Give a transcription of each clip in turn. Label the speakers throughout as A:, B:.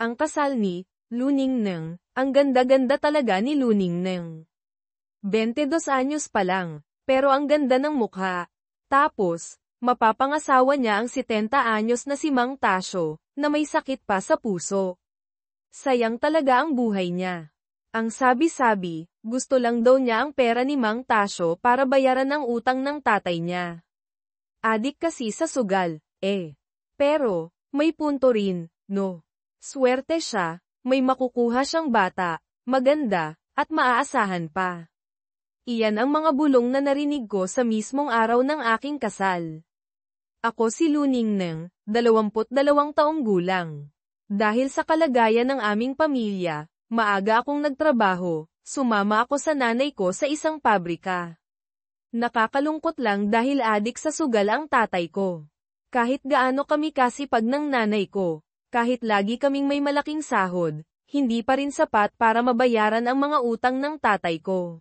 A: Ang kasal ni Luningneng. Ang ganda-ganda talaga ni Luningneng. 22 anyos pa lang, pero ang ganda ng mukha. Tapos, mapapangasawa niya ang 70 anyos na si Mang Tasyo, na may sakit pa sa puso. Sayang talaga ang buhay niya. Ang sabi-sabi, gusto lang daw niya ang pera ni Mang Tasyo para bayaran ang utang ng tatay niya. Adik kasi sa sugal, eh. Pero, may punto rin, no? Swerte siya, may makukuha siyang bata, maganda, at maaasahan pa. Iyan ang mga bulong na narinig ko sa mismong araw ng aking kasal. Ako si Luningneng, 22 taong gulang. Dahil sa kalagayan ng aming pamilya, maaga akong nagtrabaho, sumama ako sa nanay ko sa isang pabrika. Nakakalungkot lang dahil adik sa sugal ang tatay ko. Kahit gaano kami kasipag ng nanay ko, kahit lagi kaming may malaking sahod, hindi pa rin sapat para mabayaran ang mga utang ng tatay ko.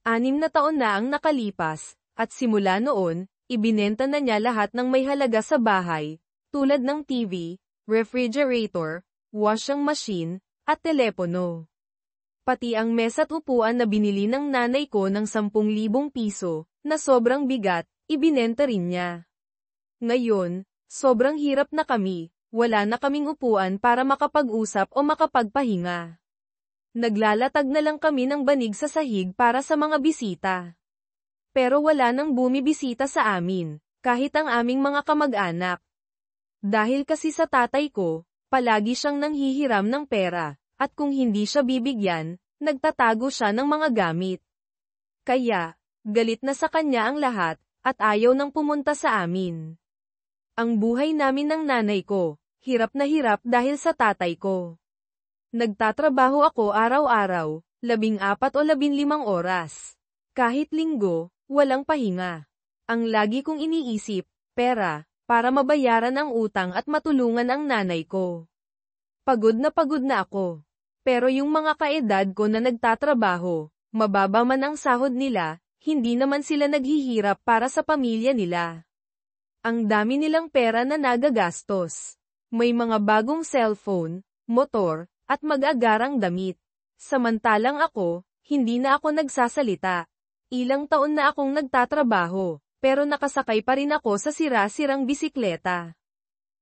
A: 6 na taon na ang nakalipas, at simula noon, ibinenta na niya lahat ng may halaga sa bahay, tulad ng TV, refrigerator, washing machine, at telepono. Pati ang mesa at upuan na binili ng nanay ko ng 10,000 piso, na sobrang bigat, ibinenta rin niya. Ngayon, sobrang hirap na kami, wala na kaming upuan para makapag-usap o makapagpahinga. Naglalatag na lang kami ng banig sa sahig para sa mga bisita. Pero wala nang bumibisita sa amin, kahit ang aming mga kamag-anak. Dahil kasi sa tatay ko, palagi siyang nanghihiram ng pera, at kung hindi siya bibigyan, nagtatago siya ng mga gamit. Kaya, galit na sa kanya ang lahat, at ayaw nang pumunta sa amin. Ang buhay namin ng nanay ko, hirap na hirap dahil sa tatay ko. Nagtatrabaho ako araw-araw, 14 o 15 oras. Kahit linggo, walang pahinga. Ang lagi kong iniisip, pera, para mabayaran ang utang at matulungan ang nanay ko. Pagod na ako. Pero yung mga kaedad ko na nagtatrabaho, mababa man ang sahod nila, hindi naman sila naghihirap para sa pamilya nila. Ang dami nilang pera na nagagastos. May mga bagong cellphone, motor, at mag-agarang damit. Samantalang ako, hindi na ako nagsasalita. Ilang taon na akong nagtatrabaho, pero nakasakay pa rin ako sa sira-sirang bisikleta.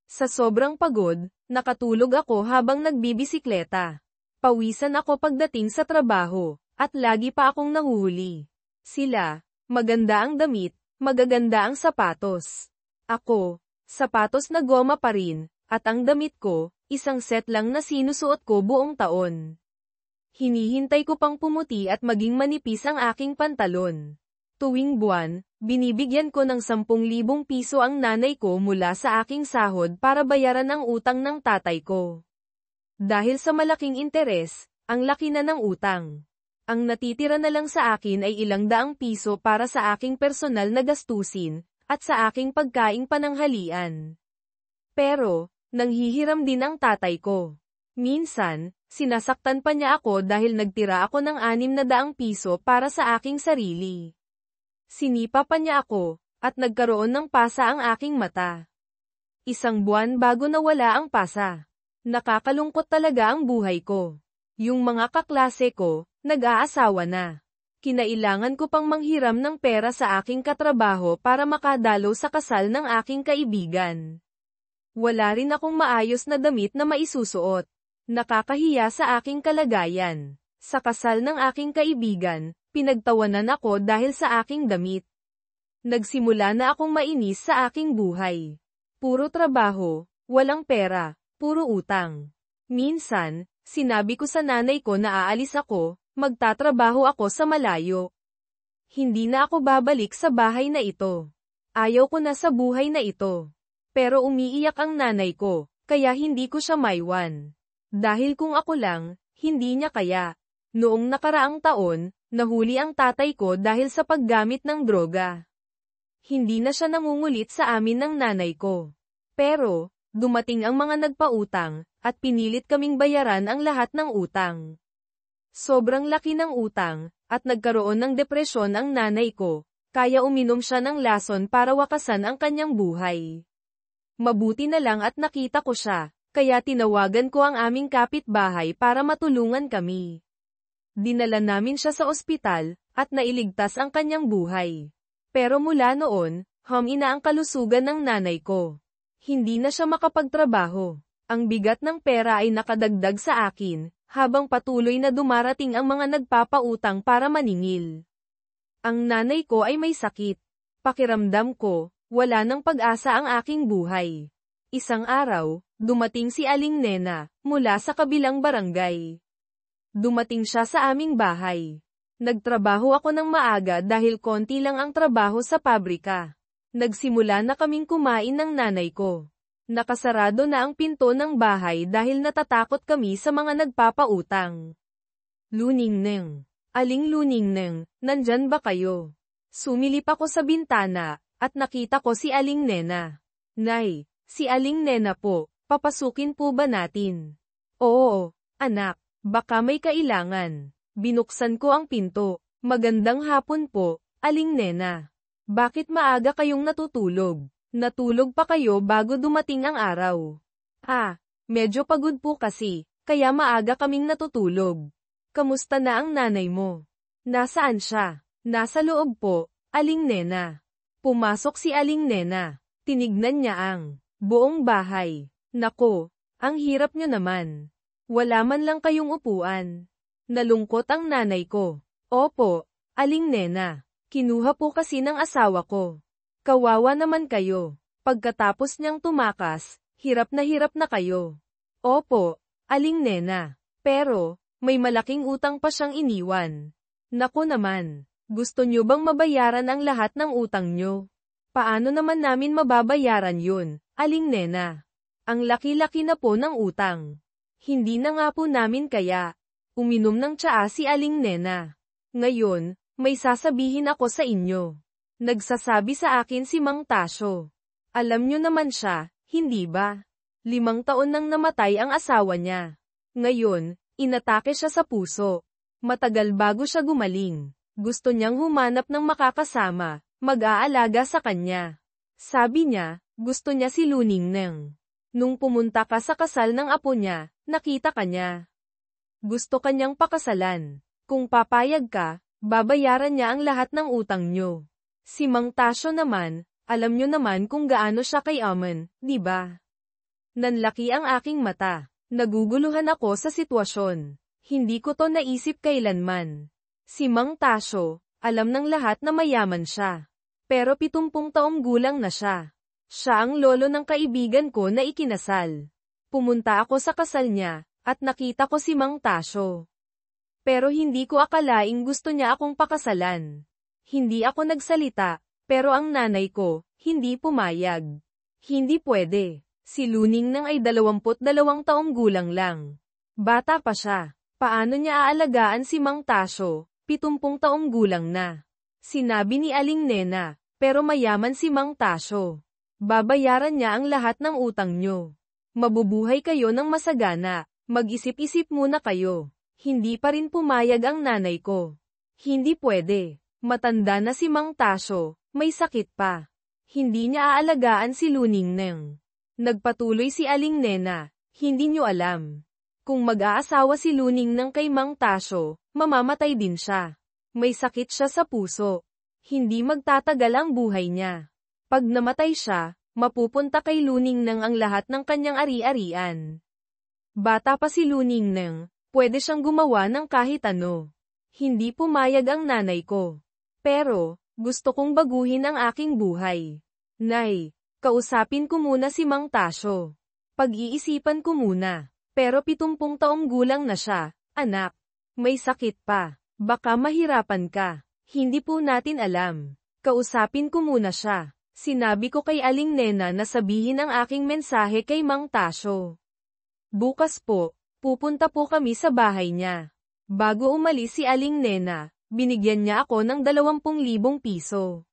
A: Sa sobrang pagod, nakatulog ako habang nagbibisikleta. Pawisan ako pagdating sa trabaho, at lagi pa akong nahuhuli. Sila, maganda ang damit, magaganda ang sapatos. Ako, sapatos na goma pa rin, at ang damit ko, isang set lang na sinusuot ko buong taon. Hinihintay ko pang pumuti at maging manipis ang aking pantalon. Tuwing buwan, binibigyan ko ng 10,000 piso ang nanay ko mula sa aking sahod para bayaran ang utang ng tatay ko. Dahil sa malaking interes, ang laki na ng utang. Ang natitira na lang sa akin ay ilang daang piso para sa aking personal na gastusin, at sa aking pagkaing pananghalian. Pero, nanghihiram din ang tatay ko. Minsan, sinasaktan pa niya ako dahil nagtira ako ng 600 piso para sa aking sarili. Sinipa pa niya ako, at nagkaroon ng pasa ang aking mata. 1 buwan bago nawala ang pasa. Nakakalungkot talaga ang buhay ko. Yung mga kaklase ko, nag-aasawa na. Kinailangan ko pang manghiram ng pera sa aking katrabaho para makadalo sa kasal ng aking kaibigan. Wala rin akong maayos na damit na maisusuot. Nakakahiya sa aking kalagayan. Sa kasal ng aking kaibigan, pinagtawanan ako dahil sa aking damit. Nagsimula na akong mainis sa aking buhay. Puro trabaho, walang pera, puro utang. Minsan, sinabi ko sa nanay ko na aalis ako, magtatrabaho ako sa malayo. Hindi na ako babalik sa bahay na ito. Ayaw ko na sa buhay na ito. Pero umiiyak ang nanay ko, kaya hindi ko siya maiwan. Dahil kung ako lang, hindi niya kaya. Noong nakaraang taon, nahuli ang tatay ko dahil sa paggamit ng droga. Hindi na siya nangungulit sa amin ng nanay ko. Pero, dumating ang mga nagpautang, at pinilit kaming bayaran ang lahat ng utang. Sobrang laki ng utang, at nagkaroon ng depresyon ang nanay ko, kaya uminom siya ng lason para wakasan ang kanyang buhay. Mabuti na lang at nakita ko siya, Kaya tinawagan ko ang aming kapitbahay para matulungan kami. Dinala namin siya sa ospital, at nailigtas ang kanyang buhay. Pero mula noon, humina ang kalusugan ng nanay ko. Hindi na siya makapagtrabaho. Ang bigat ng pera ay nakadagdag sa akin, habang patuloy na dumarating ang mga nagpapautang para maningil. Ang nanay ko ay may sakit. Pakiramdam ko, wala nang pag-asa ang aking buhay. Isang araw, dumating si Aling Nena, mula sa kabilang barangay. Dumating siya sa aming bahay. Nagtrabaho ako ng maaga dahil konti lang ang trabaho sa pabrika. Nagsimula na kaming kumain ng nanay ko. Nakasarado na ang pinto ng bahay dahil natatakot kami sa mga nagpapautang. Luningneng. Aling Luningneng, nandyan ba kayo? Sumilip ako sa bintana, at nakita ko si Aling Nena. Nay, si Aling Nena po, papasukin po ba natin? Oo, anak, baka may kailangan. Binuksan ko ang pinto. Magandang hapon po, Aling Nena. Bakit maaga kayong natutulog? Natulog pa kayo bago dumating ang araw. Medyo pagod po kasi, kaya maaga kaming natutulog. Kamusta na ang nanay mo? Nasaan siya? Nasa loob po, Aling Nena. Pumasok si Aling Nena. Tinignan niya ang buong bahay. Nako, ang hirap nyo naman. Wala man lang kayong upuan. Nalungkot ang nanay ko. Opo, Aling Nena. Kinuha po kasi ng asawa ko. Kawawa naman kayo. Pagkatapos niyang tumakas, hirap na kayo. Opo, Aling Nena. Pero, may malaking utang pa siyang iniwan. Naku naman, gusto niyo bang mabayaran ang lahat ng utang niyo? Paano naman namin mababayaran yun, Aling Nena? Ang laki-laki na po ng utang. Hindi na nga po namin kaya. Uminom ng tsaa si Aling Nena. Ngayon, may sasabihin ako sa inyo. Nagsasabi sa akin si Mang Tasyo. Alam nyo naman siya, hindi ba? 5 taon nang namatay ang asawa niya. Ngayon, inatake siya sa puso. Matagal bago siya gumaling. Gusto niyang humanap ng makakasama, mag-aalaga sa kanya. Sabi niya, gusto niya si Luningneng. Nung pumunta ka sa kasal ng apo niya, nakita ka niya. Gusto kanyang pakasalan. Kung papayag ka, babayaran niya ang lahat ng utang niyo. Si Mang Tasyo naman, alam niyo naman kung gaano siya kayaman, di ba? Nanlaki ang aking mata. Naguguluhan ako sa sitwasyon. Hindi ko to naisip kailanman. Si Mang Tasyo, alam ng lahat na mayaman siya. Pero 70 taong gulang na siya. Siya ang lolo ng kaibigan ko na ikinasal. Pumunta ako sa kasal niya, at nakita ko si Mang Tasyo. Pero hindi ko akalaing gusto niya akong pakasalan. Hindi ako nagsalita, pero ang nanay ko, hindi pumayag. Hindi pwede. Si Luningneng ay 22 taong gulang lang. Bata pa siya. Paano niya aalagaan si Mang Tasyo, 70 taong gulang na? Sinabi ni Aling Nena, pero mayaman si Mang Tasyo. Babayaran niya ang lahat ng utang niyo. Mabubuhay kayo ng masagana, mag-isip-isip muna kayo. Hindi pa rin pumayag ang nanay ko. Hindi pwede. Matanda na si Mang Tasyo, may sakit pa. Hindi niya aalagaan si Luningneng. Nagpatuloy si Aling Nena, hindi niyo alam. Kung mag-aasawa si Luningneng kay Mang Tasyo, mamamatay din siya. May sakit siya sa puso. Hindi magtatagal ang buhay niya. Pag namatay siya, mapupunta kay Luningneng ang lahat ng kanyang ari-arian. Bata pa si Luningneng, pwede siyang gumawa ng kahit ano. Hindi pumayag ang nanay ko. Pero, gusto kong baguhin ang aking buhay. Nay, kausapin ko muna si Mang Tasyo. Pag-iisipan ko muna. Pero 70 taong gulang na siya, anak. May sakit pa. Baka mahirapan ka. Hindi po natin alam. Kausapin ko muna siya. Sinabi ko kay Aling Nena na sabihin ang aking mensahe kay Mang Tasyo. Bukas po, pupunta po kami sa bahay niya. Bago umalis si Aling Nena, binigyan niya ako ng 20,000 piso.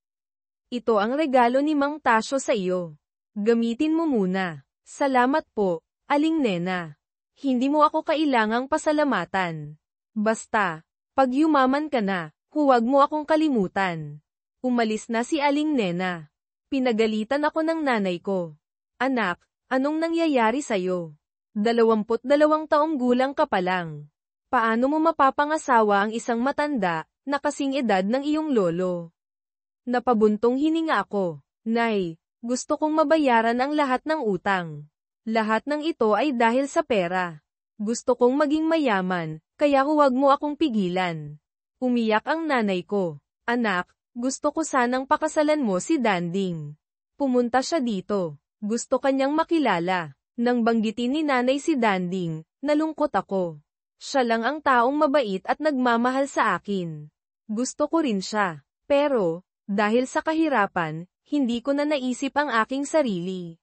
A: Ito ang regalo ni Mang Tasyo sa iyo. Gamitin mo muna. Salamat po, Aling Nena. Hindi mo ako kailangang pasalamatan. Basta, pag yumaman ka na, huwag mo akong kalimutan. Umalis na si Aling Nena. Pinagalitan ako ng nanay ko. Anak, anong nangyayari sa'yo? 22 taong gulang ka pa lang. Paano mo mapapangasawa ang isang matanda, na kasing edad ng iyong lolo? Napabuntong hininga ako. Nay, gusto kong mabayaran ang lahat ng utang. Lahat ng ito ay dahil sa pera. Gusto kong maging mayaman, kaya huwag mo akong pigilan. Umiyak ang nanay ko. Anak, gusto ko sanang pakasalan mo si Danding. Pumunta siya dito. Gusto kanyang makilala. Nang banggitin ni nanay si Danding, nalungkot ako. Siya lang ang taong mabait at nagmamahal sa akin. Gusto ko rin siya. Pero, dahil sa kahirapan, hindi ko na naisip ang aking sarili.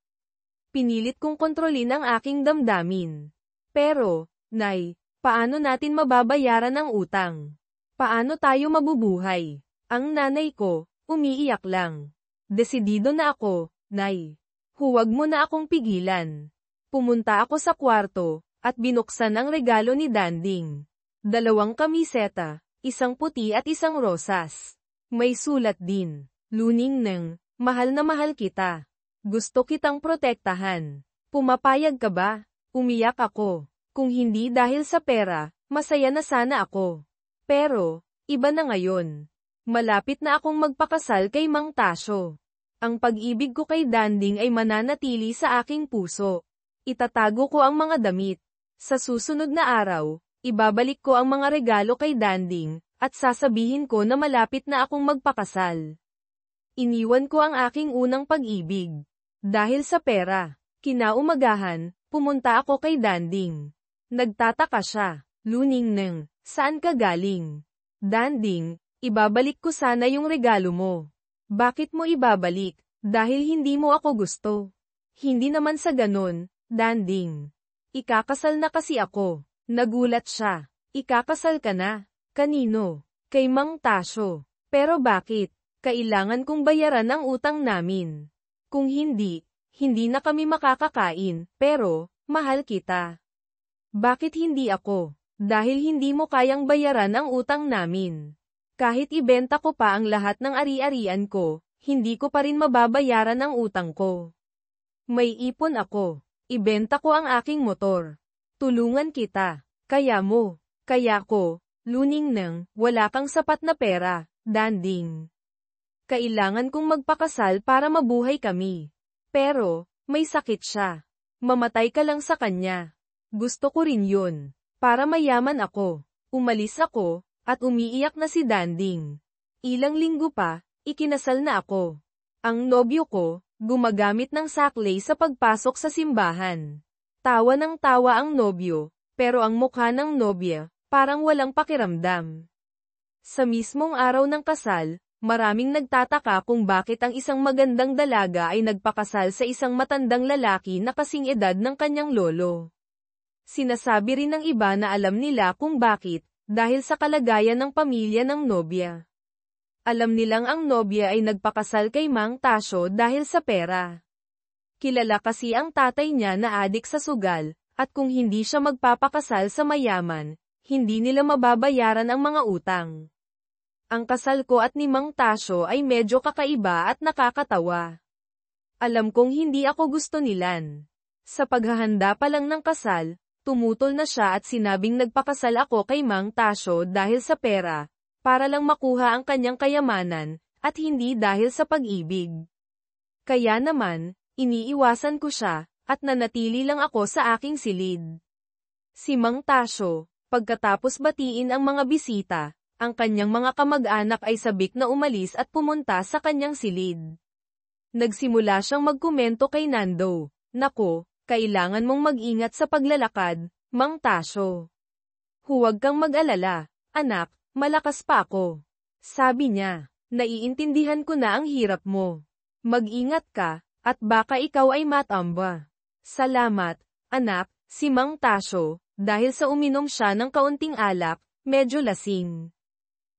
A: Pinilit kong kontrolin ang aking damdamin. Pero, Nay, paano natin mababayaran ang utang? Paano tayo mabubuhay? Ang nanay ko, umiiyak lang. Desidido na ako, Nay. Huwag mo na akong pigilan. Pumunta ako sa kwarto, at binuksan ang regalo ni Danding. 2 kamiseta, isang puti at isang rosas. May sulat din. Luning Neng, mahal na mahal kita. Gusto kitang protektahan. Pumapayag ka ba? Umiyak ako. Kung hindi dahil sa pera, masaya na sana ako. Pero, iba na ngayon. Malapit na akong magpakasal kay Mang Tasyo. Ang pag-ibig ko kay Danding ay mananatili sa aking puso. Itatago ko ang mga damit. Sa susunod na araw, ibabalik ko ang mga regalo kay Danding, at sasabihin ko na malapit na akong magpakasal. Iniwan ko ang aking unang pag-ibig. Dahil sa pera. Kinaumagahan, pumunta ako kay Danding. Nagtataka siya. Luning Neng, saan ka galing? Danding, ibabalik ko sana yung regalo mo. Bakit mo ibabalik? Dahil hindi mo ako gusto. Hindi naman sa ganon, Danding. Ikakasal na kasi ako. Nagulat siya. Ikakasal ka na? Kanino? Kay Mang Tasyo. Pero bakit? Kailangan kong bayaran ang utang namin. Kung hindi, hindi na kami makakakain, pero, mahal kita. Bakit hindi ako? Dahil hindi mo kayang bayaran ang utang namin. Kahit ibenta ko pa ang lahat ng ari-arian ko, hindi ko pa rin mababayaran ang utang ko. May ipon ako. Ibenta ko ang aking motor. Tulungan kita. Kaya mo. Kaya ko. Luning Neng, wala kang sapat na pera, Danding. Kailangan kong magpakasal para mabuhay kami. Pero, may sakit siya. Mamatay ka lang sa kanya. Gusto ko rin yun. Para mayaman ako. Umalis ako, at umiiyak na si Danding. Ilang linggo pa, ikinasal na ako. Ang nobyo ko, gumagamit ng saklay sa pagpasok sa simbahan. Tawa ng tawa ang nobyo, pero ang mukha ng nobya, parang walang pakiramdam. Sa mismong araw ng kasal, maraming nagtataka kung bakit ang isang magandang dalaga ay nagpakasal sa isang matandang lalaki na kasing edad ng kanyang lolo. Sinasabi rin ng iba na alam nila kung bakit, dahil sa kalagayan ng pamilya ng nobya. Alam nilang ang nobya ay nagpakasal kay Mang Tasyo dahil sa pera. Kilala kasi ang tatay niya na adik sa sugal, at kung hindi siya magpapakasal sa mayaman, hindi nila mababayaran ang mga utang. Ang kasal ko at ni Mang Tasyo ay medyo kakaiba at nakakatawa. Alam kong hindi ako gusto nilan. Sa paghahanda pa lang ng kasal, tumutol na siya at sinabing nagpakasal ako kay Mang Tasyo dahil sa pera, para lang makuha ang kanyang kayamanan, at hindi dahil sa pag-ibig. Kaya naman, iniiwasan ko siya, at nanatili lang ako sa aking silid. Si Mang Tasyo, pagkatapos batiin ang mga bisita, ang kanyang mga kamag-anak ay sabik na umalis at pumunta sa kanyang silid. Nagsimula siyang magkomento kay Nando, "Nako, kailangan mong mag-ingat sa paglalakad, Mang Tasyo. Huwag kang mag-alala, anak, malakas pa ako." Sabi niya, "Naiintindihan ko na ang hirap mo. Mag-ingat ka, at baka ikaw ay matamba." "Salamat, anak," si Mang Tasyo, dahil sa uminom siya ng kaunting alak, medyo lasing.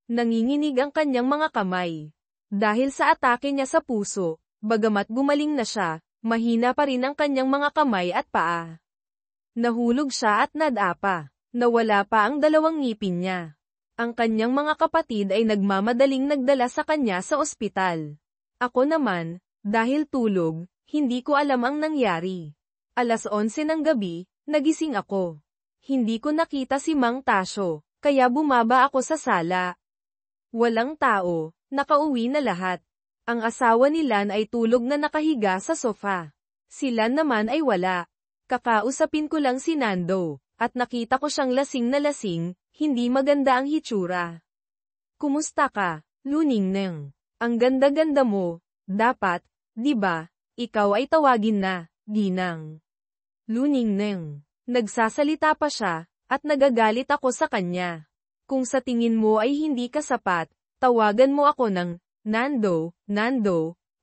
A: Nanginginig ang kanyang mga kamay. Dahil sa atake niya sa puso, bagamat gumaling na siya, mahina pa rin ang kanyang mga kamay at paa. Nahulog siya at nadapa. Nawala pa ang 2 ngipin niya. Ang kanyang mga kapatid ay nagmamadaling nagdala sa kanya sa ospital. Ako naman, dahil tulog, hindi ko alam ang nangyari. 11:00 ng gabi, nagising ako. Hindi ko nakita si Mang Tasyo, kaya bumaba ako sa sala. Walang tao, nakauwi na lahat. Ang asawa ni Lan ay tulog na nakahiga sa sofa. Si Lan naman ay wala. Kakausapin ko lang si Nando, at nakita ko siyang lasing na lasing, hindi maganda ang hitsura. Kumusta ka, Luningneng? Ang ganda-ganda mo, dapat, di ba, ikaw ay tawagin na, Ginang. Luningneng. Nagsasalita pa siya, at nagagalit ako sa kanya. Kung sa tingin mo ay hindi ka sapat, tawagan mo ako ng, Nando,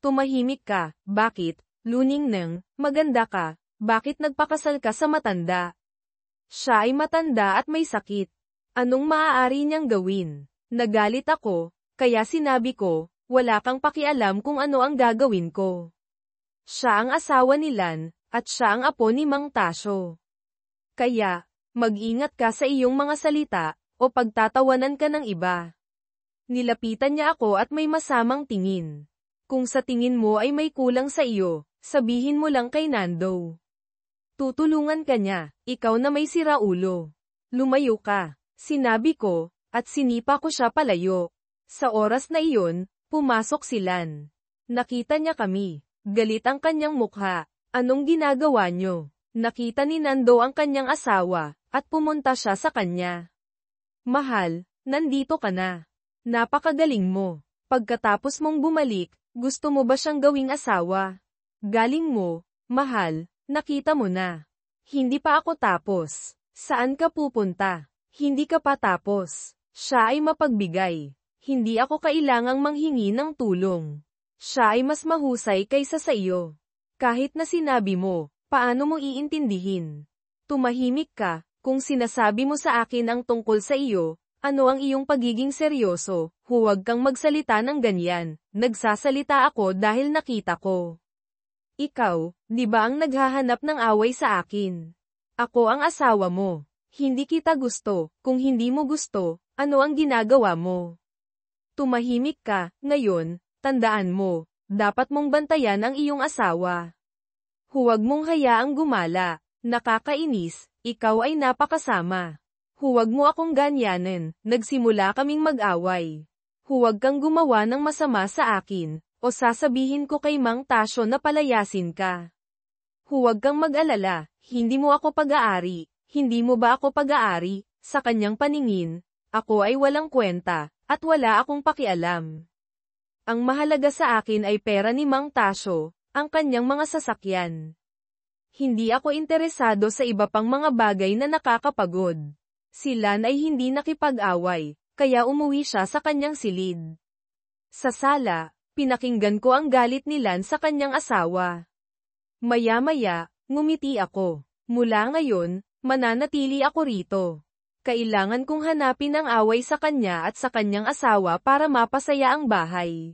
A: tumahimik ka, bakit, Luningneng, maganda ka, bakit nagpakasal ka sa matanda? Siya ay matanda at may sakit. Anong maaari niyang gawin? Nagalit ako, kaya sinabi ko, wala kang pakialam kung ano ang gagawin ko. Siya ang asawa ni Lan, at siya ang apo ni Mang Tasyo. Kaya, mag-ingat ka sa iyong mga salita, o pagtatawanan ka ng iba. Nilapitan niya ako at may masamang tingin. Kung sa tingin mo ay may kulang sa iyo, sabihin mo lang kay Nando. Tutulungan ka niya, ikaw na may siraulo. Lumayo ka, sinabi ko, at sinipa ko siya palayo. Sa oras na iyon, pumasok si Lan. Nakita niya kami. Galit ang kanyang mukha. Anong ginagawa niyo? Nakita ni Nando ang kanyang asawa, at pumunta siya sa kanya. Mahal, nandito ka na. Napakagaling mo. Pagkatapos mong bumalik, gusto mo ba siyang gawing asawa? Galing mo, mahal, nakita mo na. Hindi pa ako tapos. Saan ka pupunta? Hindi ka pa tapos. Siya ay mapagbigay. Hindi ako kailangang manghingi ng tulong. Siya ay mas mahusay kaysa sa iyo. Kahit na sinabi mo, paano mo iintindihin? Tumahimik ka, kung sinasabi mo sa akin ang tungkol sa iyo, ano ang iyong pagiging seryoso, huwag kang magsalita ng ganyan, nagsasalita ako dahil nakita ko. Ikaw, di ba ang naghahanap ng away sa akin? Ako ang asawa mo. Hindi kita gusto, kung hindi mo gusto, ano ang ginagawa mo? Tumahimik ka, ngayon, tandaan mo, dapat mong bantayan ang iyong asawa. Huwag mong hayaang gumala, nakakainis, ikaw ay napakasama. Huwag mo akong ganyanin, nagsimula kaming mag-away. Huwag kang gumawa ng masama sa akin, o sasabihin ko kay Mang Tasyo na palayasin ka. Huwag kang mag-alala, hindi mo ako pag-aari, hindi mo ba ako pag-aari, sa kanyang paningin, ako ay walang kwenta, at wala akong pakialam. Ang mahalaga sa akin ay pera ni Mang Tasyo, ang kanyang mga sasakyan. Hindi ako interesado sa iba pang mga bagay na nakakapagod. Si Lan ay hindi nakipag-away, kaya umuwi siya sa kanyang silid. Sa sala, pinakinggan ko ang galit ni Lan sa kanyang asawa. Maya-maya, ngumiti ako. Mula ngayon, mananatili ako rito. Kailangan kong hanapin ang away sa kanya at sa kanyang asawa para mapasaya ang bahay.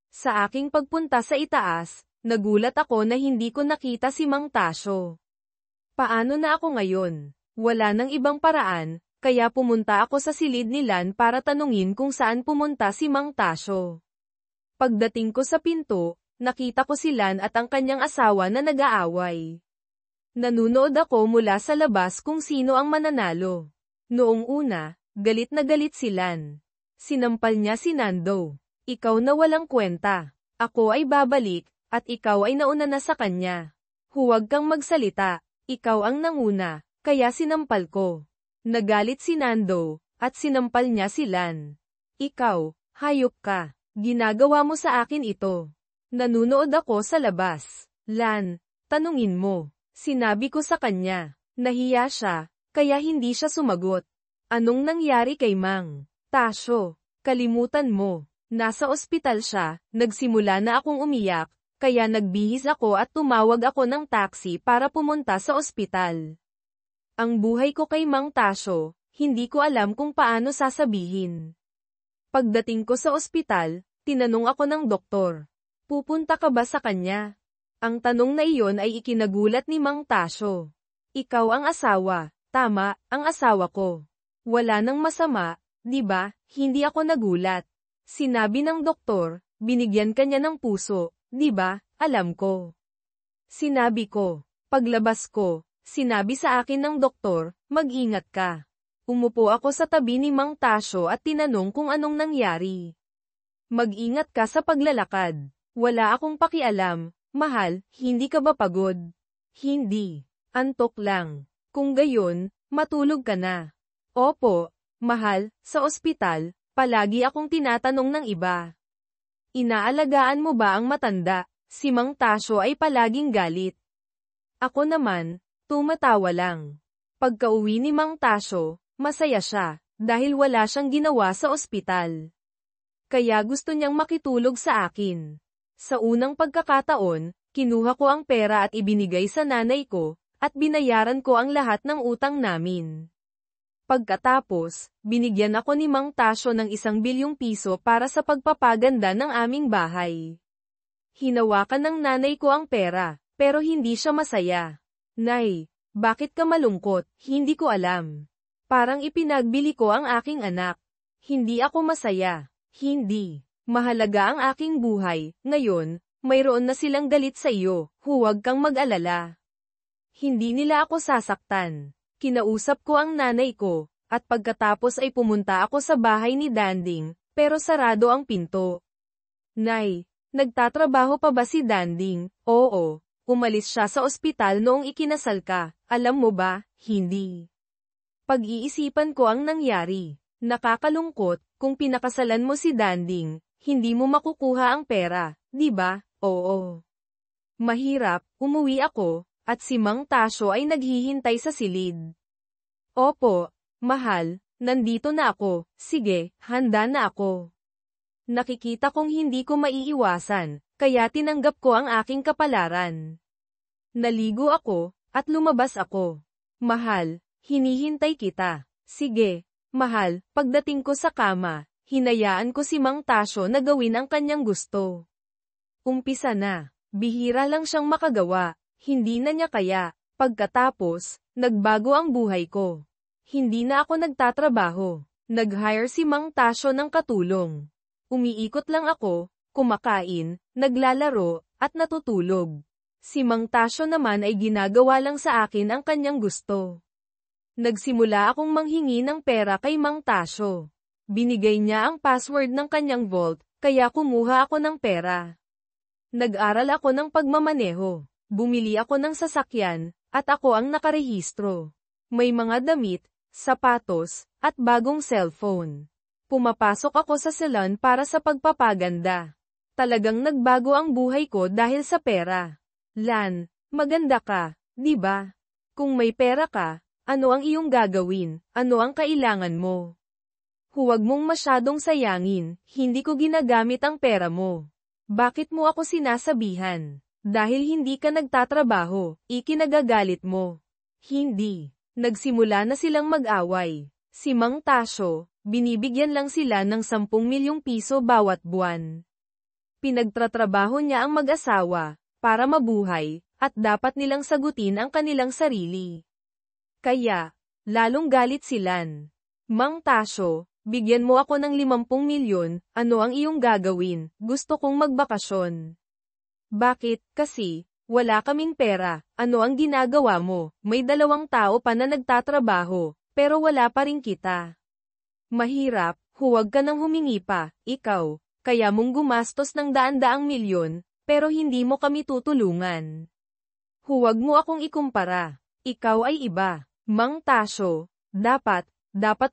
A: Sa aking pagpunta sa itaas, nagulat ako na hindi ko nakita si Mang Tasyo. Paano na ako ngayon? Wala nang ibang paraan, kaya pumunta ako sa silid ni Lan para tanungin kung saan pumunta si Mang Tasyo. Pagdating ko sa pinto, nakita ko si Lan at ang kanyang asawa na nag-aaway. Nanunood ako mula sa labas kung sino ang mananalo. Noong una, galit na galit si Lan. Sinampal niya si Nando. Ikaw na walang kwenta. Ako ay babalik, at ikaw ay nauna na sa kanya. Huwag kang magsalita. Ikaw ang nanguna, kaya sinampal ko. Nagalit si Nando, at sinampal niya si Lan. Ikaw, hayop ka. Ginagawa mo sa akin ito. Nanunood ako sa labas. Lan, tanungin mo. Sinabi ko sa kanya. Nahiya siya, kaya hindi siya sumagot. Anong nangyari kay Mang Tasyo? Kalimutan mo. Nasa ospital siya, nagsimula na akong umiyak, kaya nagbihis ako at tumawag ako ng taxi para pumunta sa ospital. Ang buhay ko kay Mang Tasyo, hindi ko alam kung paano sasabihin. Pagdating ko sa ospital, tinanong ako ng doktor. Pupunta ka ba sa kanya? Ang tanong na iyon ay ikinagulat ni Mang Tasyo. Ikaw ang asawa. Tama, ang asawa ko. Wala nang masama, di ba? Hindi ako nagulat. Sinabi ng doktor, binigyan ka niya ng puso, di ba? Alam ko. Sinabi ko. Paglabas ko, Sinabi sa akin ng doktor, mag-ingat ka. Umupo ako sa tabi ni Mang Tasyo at tinanong kung anong nangyari. Mag-ingat ka sa paglalakad. Wala akong pakialam. Mahal, hindi ka ba pagod? Hindi. Antok lang. Kung gayon, matulog ka na. Opo, mahal, sa ospital, palagi akong tinatanong ng iba. Inaalagaan mo ba ang matanda? Si Mang Tasyo ay palaging galit. Ako naman, tumatawa lang. Pagka-uwi ni Mang Tasyo, masaya siya, dahil wala siyang ginawa sa ospital. Kaya gusto niyang makitulog sa akin. Sa unang pagkakataon, kinuha ko ang pera at ibinigay sa nanay ko, at binayaran ko ang lahat ng utang namin. Pagkatapos, binigyan ako ni Mang Tasyo ng 1 bilyong piso para sa pagpapaganda ng aming bahay. Hinawakan ng nanay ko ang pera, pero hindi siya masaya. Nay, bakit ka malungkot? Hindi ko alam. Parang ipinagbili ko ang aking anak. Hindi ako masaya. Hindi. Mahalaga ang aking buhay. Ngayon, mayroon na silang galit sa iyo. Huwag kang mag-alala. Hindi nila ako sasaktan. Kinausap ko ang nanay ko, at pagkatapos ay pumunta ako sa bahay ni Danding, pero sarado ang pinto. Nay, nagtatrabaho pa ba si Danding? Oo. Umalis siya sa ospital noong ikinasal ka. Alam mo ba, hindi. Pag-iisipan ko ang nangyari. Nakakalungkot, kung pinakasalan mo si Danding, hindi mo makukuha ang pera, di ba? Oo. Mahirap, umuwi ako, at si Mang Tasyo ay naghihintay sa silid. Opo, mahal, nandito na ako, sige, handa na ako. Nakikita kong hindi ko maiiwasan, kaya tinanggap ko ang aking kapalaran. Naligo ako, at lumabas ako. Mahal, hinihintay kita. Sige, mahal, pagdating ko sa kama, hinayaan ko si Mang Tasyo na gawin ang kanyang gusto. Umpisa na, bihira lang siyang makagawa, hindi na niya kaya. Pagkatapos, nagbago ang buhay ko. Hindi na ako nagtatrabaho. Nag-hire si Mang Tasyo ng katulong. Umiikot lang ako, kumakain, naglalaro, at natutulog. Si Mang Tasyo naman ay ginagawa lang sa akin ang kanyang gusto. Nagsimula akong manghingi ng pera kay Mang Tasyo. Binigay niya ang password ng kanyang vault, kaya kumuha ako ng pera. Nag-aral ako ng pagmamaneho. Bumili ako ng sasakyan, at ako ang nakarehistro. May mga damit, sapatos, at bagong cellphone. Pumapasok ako sa salon para sa pagpapaganda. Talagang nagbago ang buhay ko dahil sa pera. Lan, maganda ka, di ba? Kung may pera ka, ano ang iyong gagawin? Ano ang kailangan mo? Huwag mong masyadong sayangin, hindi ko ginagamit ang pera mo. Bakit mo ako sinasabihan? Dahil hindi ka nagtatrabaho, ikinagagalit mo. Hindi. Nagsimula na silang mag-away. Si Mang Tasyo, binibigyan lang sila ng 10 milyong piso bawat buwan. Pinagtratrabaho niya ang mag-asawa, para mabuhay, at dapat nilang sagutin ang kanilang sarili. Kaya, lalong galit silan. Mang Tasyo, bigyan mo ako ng 50 milyon, ano ang iyong gagawin? Gusto kong magbakasyon. Bakit? Kasi, wala kaming pera. Ano ang ginagawa mo? May 2 tao pa na nagtatrabaho, pero wala pa rin kita. Mahirap, huwag ka nang humingi pa, ikaw, kaya mong gumastos ng daan-daang milyon, pero hindi mo kami tutulungan. Huwag mo akong ikumpara. Ikaw ay iba. Mang Tasyo, dapat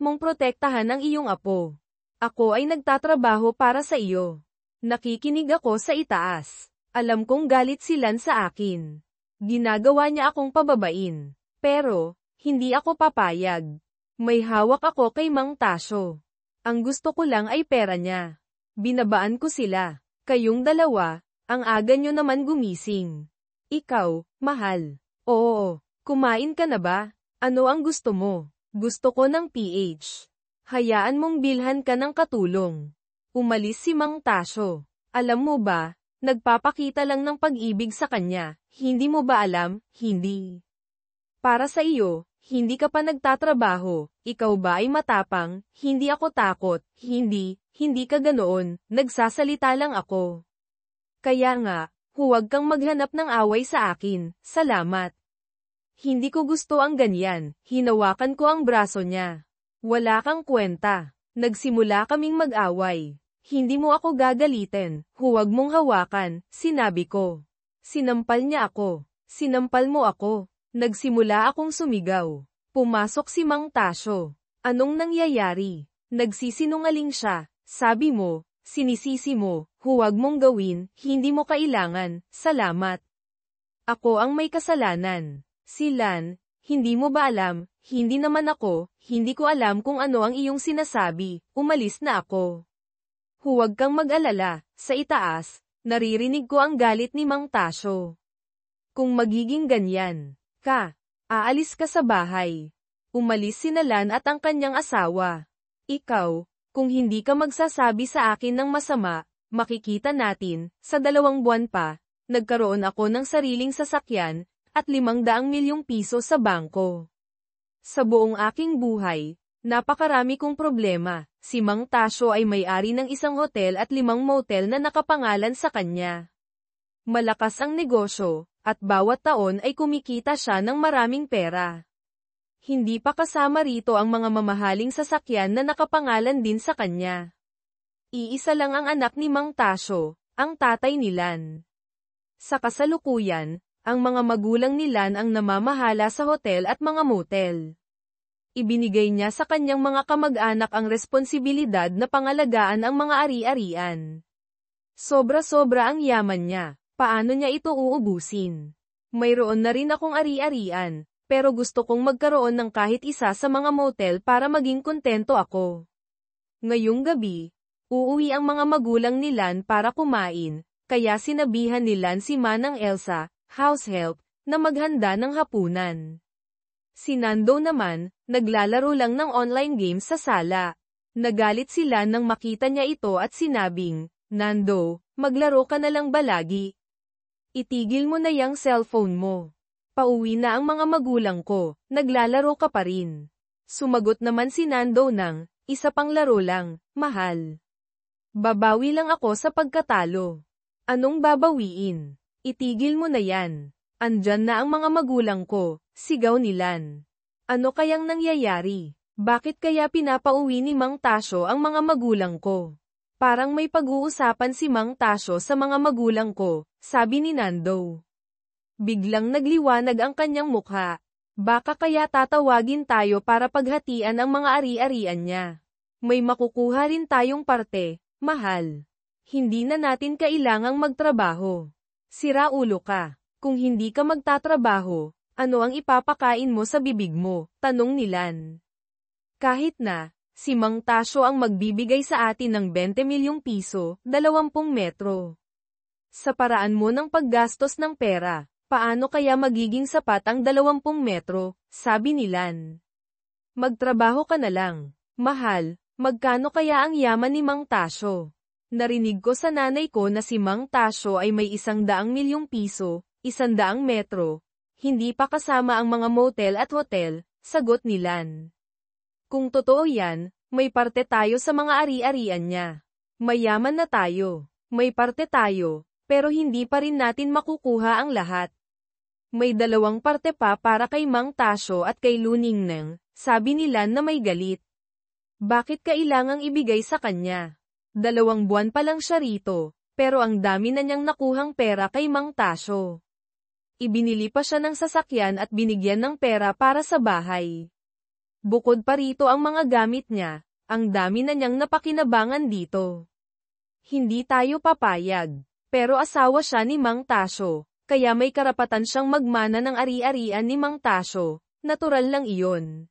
A: mong protektahan ang iyong apo. Ako ay nagtatrabaho para sa iyo. Nakikinig ako sa itaas. Alam kong galit silan sa akin. Ginagawa niya akong pababain. Pero, hindi ako papayag. May hawak ako kay Mang Tasyo. Ang gusto ko lang ay pera niya. Binabaan ko sila. Kayong dalawa, ang aga nyo naman gumising. Ikaw, mahal. Oo, kumain ka na ba? Ano ang gusto mo? Gusto ko ng PH. Hayaan mong bilhan ka ng katulong. Umalis si Mang Tasyo. Alam mo ba, nagpapakita lang ng pag-ibig sa kanya, hindi mo ba alam? Hindi. Para sa iyo, hindi ka pa nagtatrabaho, ikaw ba ay matapang? Hindi ako takot, hindi ka ganoon, nagsasalita lang ako. Kaya nga, huwag kang maghanap ng away sa akin, salamat. Hindi ko gusto ang ganyan, hinawakan ko ang braso niya. Wala kang kwenta. Nagsimula kaming mag-away. Hindi mo ako gagalitin, huwag mong hawakan, sinabi ko. Sinampal niya ako. Sinampal mo ako. Nagsimula akong sumigaw. Pumasok si Mang Tasyo. Anong nangyayari? Nagsisinungaling siya. Sabi mo, sinisisi mo, huwag mong gawin, hindi mo kailangan, salamat. Ako ang may kasalanan. Si Lan, hindi mo ba alam, hindi naman ako, hindi ko alam kung ano ang iyong sinasabi, umalis na ako. Huwag kang mag-alala, sa itaas, naririnig ko ang galit ni Mang Tasyo. Kung magiging ganyan ka, aalis ka sa bahay. Umalis si Lan at ang kanyang asawa. Ikaw, kung hindi ka magsasabi sa akin ng masama, makikita natin, sa 2 buwan pa, nagkaroon ako ng sariling sasakyan, at 500 milyong piso sa bangko. Sa buong aking buhay, napakarami kong problema. Si Mang Tasyo ay may-ari ng isang hotel at 5 motel na nakapangalan sa kanya. Malakas ang negosyo, at bawat taon ay kumikita siya ng maraming pera. Hindi pa kasama rito ang mga mamahaling sasakyan na nakapangalan din sa kanya. Iisa lang ang anak ni Mang Tasyo, ang tatay ni Lan. Sa kasalukuyan, ang mga magulang ni Lan ang namamahala sa hotel at mga motel. Ibinigay niya sa kanyang mga kamag-anak ang responsibilidad na pangalagaan ang mga ari-arian. Sobra-sobra ang yaman niya, paano niya ito uubusin? Mayroon na rin akong ari-arian. Pero gusto kong magkaroon ng kahit isa sa mga motel para maging kontento ako. Ngayong gabi, uuwi ang mga magulang ni Lan para kumain, kaya sinabihan ni Lan si Manang Elsa, house help, na maghanda ng hapunan. Si Nando naman, naglalaro lang ng online games sa sala. Nagalit si Lan nang makita niya ito at sinabing, Nando, maglaro ka na lang ba lagi? Itigil mo na yang cellphone mo. Pauwi na ang mga magulang ko, naglalaro ka pa rin. Sumagot naman si Nando ng, isa pang laro lang, mahal. Babawi lang ako sa pagkatalo. Anong babawiin? Itigil mo na yan. Andyan na ang mga magulang ko, sigaw ni Lan. Ano kayang nangyayari? Bakit kaya pinapauwi ni Mang Tasyo ang mga magulang ko? Parang may pag-uusapan si Mang Tasyo sa mga magulang ko, sabi ni Nando. Biglang nagliwanag ang kanyang mukha. Baka kaya tatawagin tayo para paghatian ang mga ari-arian niya. May makukuha rin tayong parte, mahal. Hindi na natin kailangang magtrabaho. Sira ulo ka. Kung hindi ka magtatrabaho, ano ang ipapakain mo sa bibig mo? Tanong ni Lan. Kahit na, si Mang Tasyo ang magbibigay sa atin ng 20 milyong piso, 20 metro. Sa paraan mo ng paggastos ng pera, paano kaya magiging sapat ang 20 metro, sabi ni Lan. Magtrabaho ka na lang. Mahal, magkano kaya ang yaman ni Mang Tasyo? Narinig ko sa nanay ko na si Mang Tasyo ay may 100 milyong piso, 100 metro. Hindi pa kasama ang mga motel at hotel, sagot ni Lan. Kung totoo yan, may parte tayo sa mga ari-arian niya. Mayaman na tayo. May parte tayo, pero hindi pa rin natin makukuha ang lahat. May 2 parte pa para kay Mang Tasyo at kay Luningneng, sabi ni Lan na may galit. Bakit kailangang ibigay sa kanya? 2 buwan pa lang siya rito, pero ang dami na niyang nakuhang pera kay Mang Tasyo. Ibinili pa siya ng sasakyan at binigyan ng pera para sa bahay. Bukod pa rito ang mga gamit niya, ang dami na niyang napakinabangan dito. Hindi tayo papayag, pero asawa siya ni Mang Tasyo. Kaya may karapatan siyang magmana ng ari-arian ni Mang Tasyo, natural lang iyon.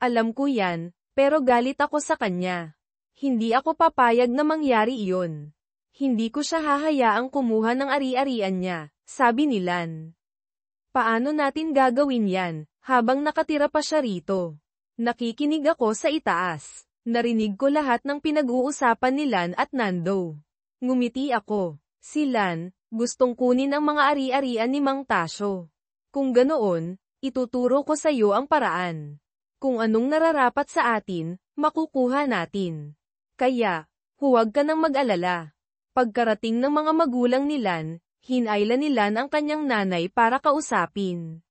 A: Alam ko yan, pero galit ako sa kanya. Hindi ako papayag na mangyari iyon. Hindi ko siya hahayaang kumuha ng ari-arian niya, sabi ni Lan. Paano natin gagawin yan, habang nakatira pa siya rito? Nakikinig ako sa itaas. Narinig ko lahat ng pinag-uusapan ni Lan at Nando. Ngumiti ako. Si Lan, gustong kunin ang mga ari-arian ni Mang Tasyo. Kung ganoon, ituturo ko sa iyo ang paraan. Kung anong nararapat sa atin, makukuha natin. Kaya, huwag ka nang mag-alala. Pagkarating ng mga magulang ni Lan, hinayla ni Lan ang kanyang nanay para kausapin.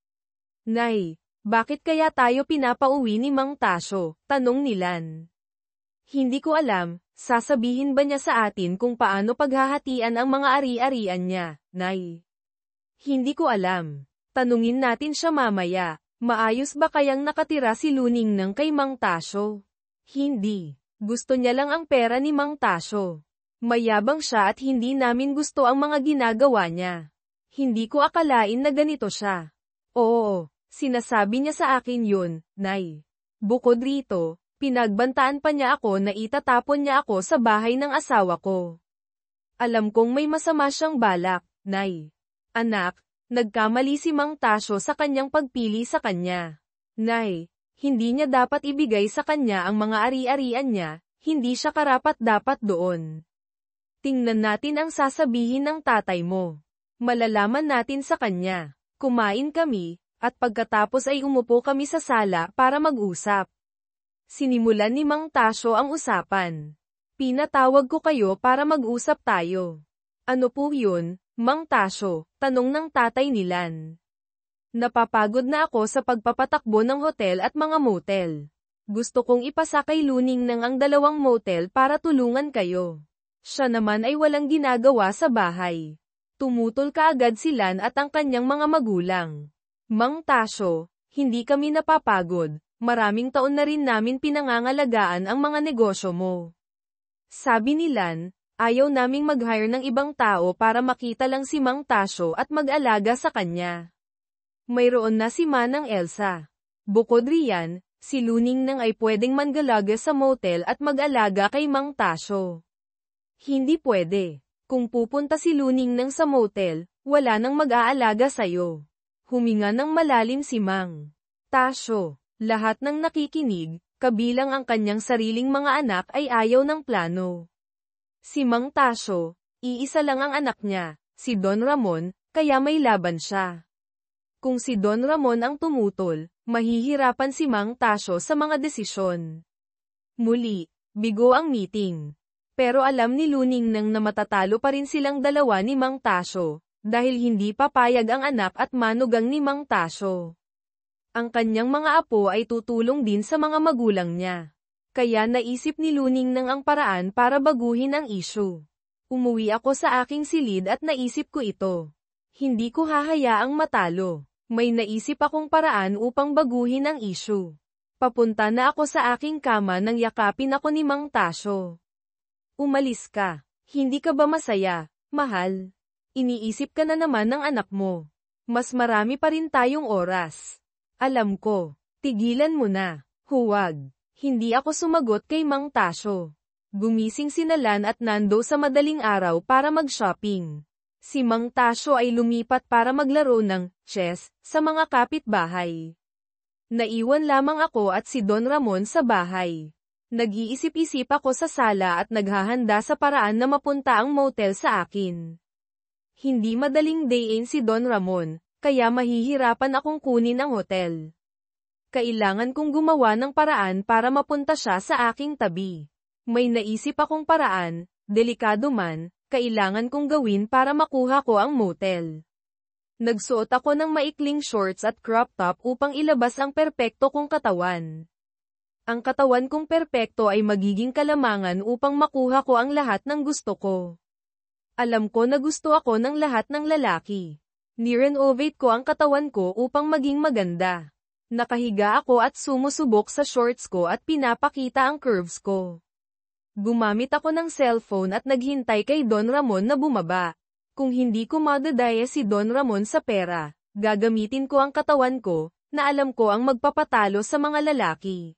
A: Nay, bakit kaya tayo pinapauwi ni Mang Tasyo? Tanong ni Lan. Hindi ko alam, sasabihin ba niya sa atin kung paano paghahatian ang mga ari-arian niya, Nay? Hindi ko alam. Tanungin natin siya mamaya. Maayos ba kayang nakatira si Luningnang kay Mang Tasyo? Hindi. Gusto niya lang ang pera ni Mang Tasyo. Mayabang siya at hindi namin gusto ang mga ginagawa niya. Hindi ko akalain na ganito siya. Oo, sinasabi niya sa akin yun, Nay. Bukod rito, pinagbantaan pa niya ako na itatapon niya ako sa bahay ng asawa ko. Alam kong may masama siyang balak, Nay. Anak, nagkamali si Mang Tasyo sa kanyang pagpili sa kanya. Nay, hindi niya dapat ibigay sa kanya ang mga ari-arian niya, hindi siya karapat-dapat doon. Tingnan natin ang sasabihin ng tatay mo. Malalaman natin sa kanya. Kumain kami, at pagkatapos ay umupo kami sa sala para mag-usap. Sinimulan ni Mang Tasyo ang usapan. Pinatawag ko kayo para mag-usap tayo. Ano po yun, Mang Tasyo? Tanong ng tatay ni Lan. Napapagod na ako sa pagpapatakbo ng hotel at mga motel. Gusto kong ipasa kay Luningnang ang 2 motel para tulungan kayo. Siya naman ay walang ginagawa sa bahay. Tumutol kaagad si Lan at ang kanyang mga magulang. Mang Tasyo, hindi kami napapagod. Maraming taon na rin namin pinangangalagaan ang mga negosyo mo. Sabi ni Lan, ayaw naming mag-hire ng ibang tao para makita lang si Mang Tasyo at mag-alaga sa kanya. Mayroon na si Manang Elsa. Bukod riyan, si Luningnang ay pwedeng manggalaga sa motel at mag-alaga kay Mang Tasyo. Hindi pwede. Kung pupunta si Luningnang sa motel, wala nang mag-aalaga sa'yo. Huminga ng malalim si Mang Tasyo. Lahat ng nakikinig, kabilang ang kanyang sariling mga anak ay ayaw ng plano. Si Mang Tasyo, iisa lang ang anak niya, si Don Ramon, kaya may laban siya. Kung si Don Ramon ang tumutol, mahihirapan si Mang Tasyo sa mga desisyon. Muli, bigo ang meeting. Pero alam ni Luningnang na matatalo pa rin silang dalawa ni Mang Tasyo, dahil hindi papayag ang anak at manugang ni Mang Tasyo. Ang kanyang mga apo ay tutulong din sa mga magulang niya. Kaya naisip ni Luningnang ang paraan para baguhin ang issue. Umuwi ako sa aking silid at naisip ko ito. Hindi ko hahayaang matalo. May naisip akong paraan upang baguhin ang issue. Papunta na ako sa aking kama nang yakapin ako ni Mang Tasyo. Umalis ka. Hindi ka ba masaya, mahal? Iniisip ka na naman ng anak mo. Mas marami pa rin tayong oras. Alam ko. Tigilan mo na. Huwag. Hindi ako sumagot kay Mang Tasyo. Gumising si Lan at Nando sa madaling araw para mag-shopping. Si Mang Tasyo ay lumipat para maglaro ng chess sa mga kapitbahay. Naiwan lamang ako at si Don Ramon sa bahay. Nag-iisip-isip ako sa sala at naghahanda sa paraan na mapunta ang motel sa akin. Hindi madaling dayin si Don Ramon, kaya mahihirapan akong kunin ang hotel. Kailangan kong gumawa ng paraan para mapunta siya sa aking tabi. May naisip akong paraan, delikado man, kailangan kong gawin para makuha ko ang motel. Nagsuot ako ng maikling shorts at crop top upang ilabas ang perpekto kong katawan. Ang katawan kong perpekto ay magiging kalamangan upang makuha ko ang lahat ng gusto ko. Alam ko na gusto ako ng lahat ng lalaki. Nirenovate ko ang katawan ko upang maging maganda. Nakahiga ako at sumusubok sa shorts ko at pinapakita ang curves ko. Gumamit ako ng cellphone at naghintay kay Don Ramon na bumaba. Kung hindi ko madadaya si Don Ramon sa pera, gagamitin ko ang katawan ko, na alam ko ang magpapatalo sa mga lalaki.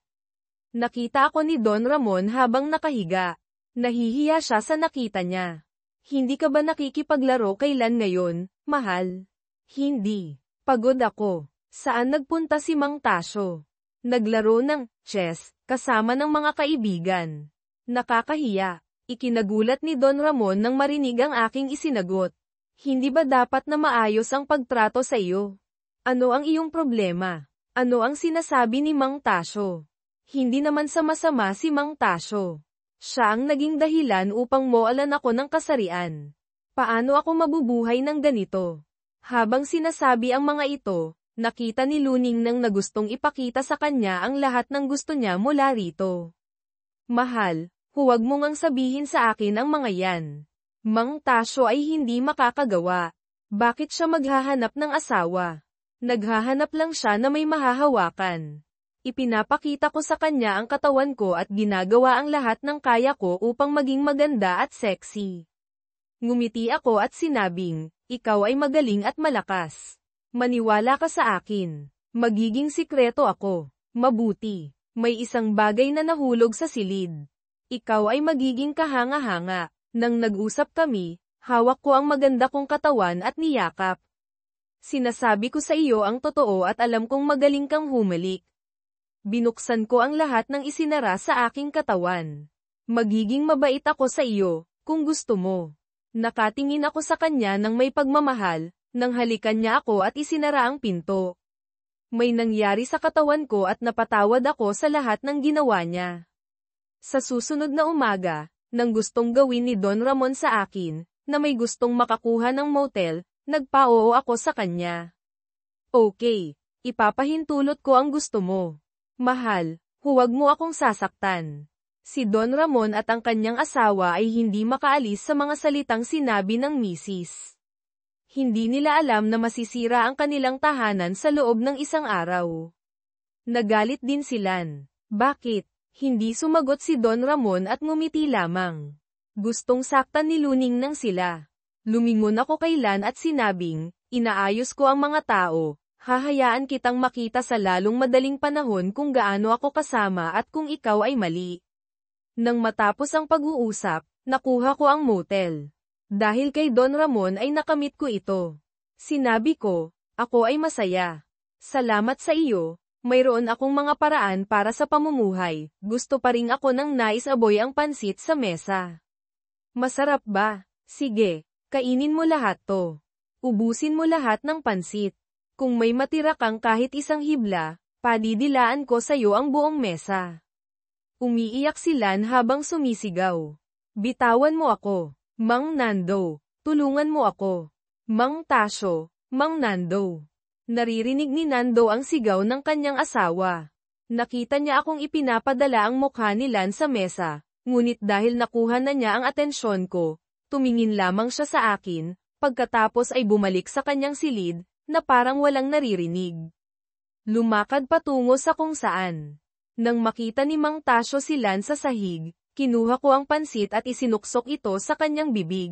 A: Nakita ako ni Don Ramon habang nakahiga. Nahihiya siya sa nakita niya. Hindi ka ba nakikipaglaro kay Lan ngayon, mahal? Hindi. Pagod ako. Saan nagpunta si Mang Tasyo? Naglaro ng chess, kasama ng mga kaibigan. Nakakahiya. Ikinagulat ni Don Ramon nang marinig ang aking isinagot. Hindi ba dapat na maayos ang pagtrato sa iyo? Ano ang iyong problema? Ano ang sinasabi ni Mang Tasyo? Hindi naman sa masama si Mang Tasyo. Siya ang naging dahilan upang mawalan ako ng kasarian. Paano ako mabubuhay ng ganito? Habang sinasabi ang mga ito, Nakita ni Luning nang na gustong ipakita sa kanya ang lahat ng gusto niya mula rito. Mahal, huwag mo ngang sabihin sa akin ang mga yan. Mang Tasyo ay hindi makakagawa. Bakit siya maghahanap ng asawa? Naghahanap lang siya na may mahahawakan. Ipinapakita ko sa kanya ang katawan ko at ginagawa ang lahat ng kaya ko upang maging maganda at sexy. Ngumiti ako at sinabing, ikaw ay magaling at malakas. Maniwala ka sa akin. Magiging sikreto ako. Mabuti. May isang bagay na nahulog sa silid. Ikaw ay magiging kahanga-hanga. Nang nag-usap kami, hawak ko ang maganda kong katawan at niyakap. Sinasabi ko sa iyo ang totoo at alam kong magaling kang humalik. Binuksan ko ang lahat ng isinara sa aking katawan. Magiging mabait ako sa iyo, kung gusto mo. Nakatingin ako sa kanya ng may pagmamahal, nang halikan niya ako at isinara ang pinto. May nangyari sa katawan ko at napatawad ako sa lahat ng ginawa niya. Sa susunod na umaga, nang gustong gawin ni Don Ramon sa akin, na may gustong makakuha ng motel, nagpa-oo ako sa kanya. Okay, ipapahintulot ko ang gusto mo. Mahal, huwag mo akong sasaktan. Si Don Ramon at ang kanyang asawa ay hindi makaalis sa mga salitang sinabi ng misis. Hindi nila alam na masisira ang kanilang tahanan sa loob ng isang araw. Nagalit din silan. Bakit? Hindi sumagot si Don Ramon at ngumiti lamang. Gustong saktan ni Luning nang sila. Lumingon ako kay Lan at sinabing, inaayos ko ang mga tao, hahayaan kitang makita sa lalong madaling panahon kung gaano ako kasama at kung ikaw ay mali. Nang matapos ang pag-uusap, nakuha ko ang motel. Dahil kay Don Ramon ay nakamit ko ito. Sinabi ko, ako ay masaya. Salamat sa iyo, mayroon akong mga paraan para sa pamumuhay, gusto pa rin ako ng nais-aboy ang pansit sa mesa. Masarap ba? Sige, kainin mo lahat to. Ubusin mo lahat ng pansit. Kung may matira kang kahit isang hibla, padidilaan ko sa iyo ang buong mesa. Umiiyak si Lan habang sumisigaw. Bitawan mo ako. Mang Nando, tulungan mo ako. Mang Tasyo, Mang Nando. Naririnig ni Nando ang sigaw ng kanyang asawa. Nakita niya akong ipinapadala ang mukha ni Lan sa mesa, ngunit dahil nakuha na niya ang atensyon ko, tumingin lamang siya sa akin, pagkatapos ay bumalik sa kanyang silid, na parang walang naririnig. Lumakad patungo sa kung saan. Nang makita ni Mang Tasyo si Lan sa sahig, kinuha ko ang pansit at isinuksok ito sa kanyang bibig.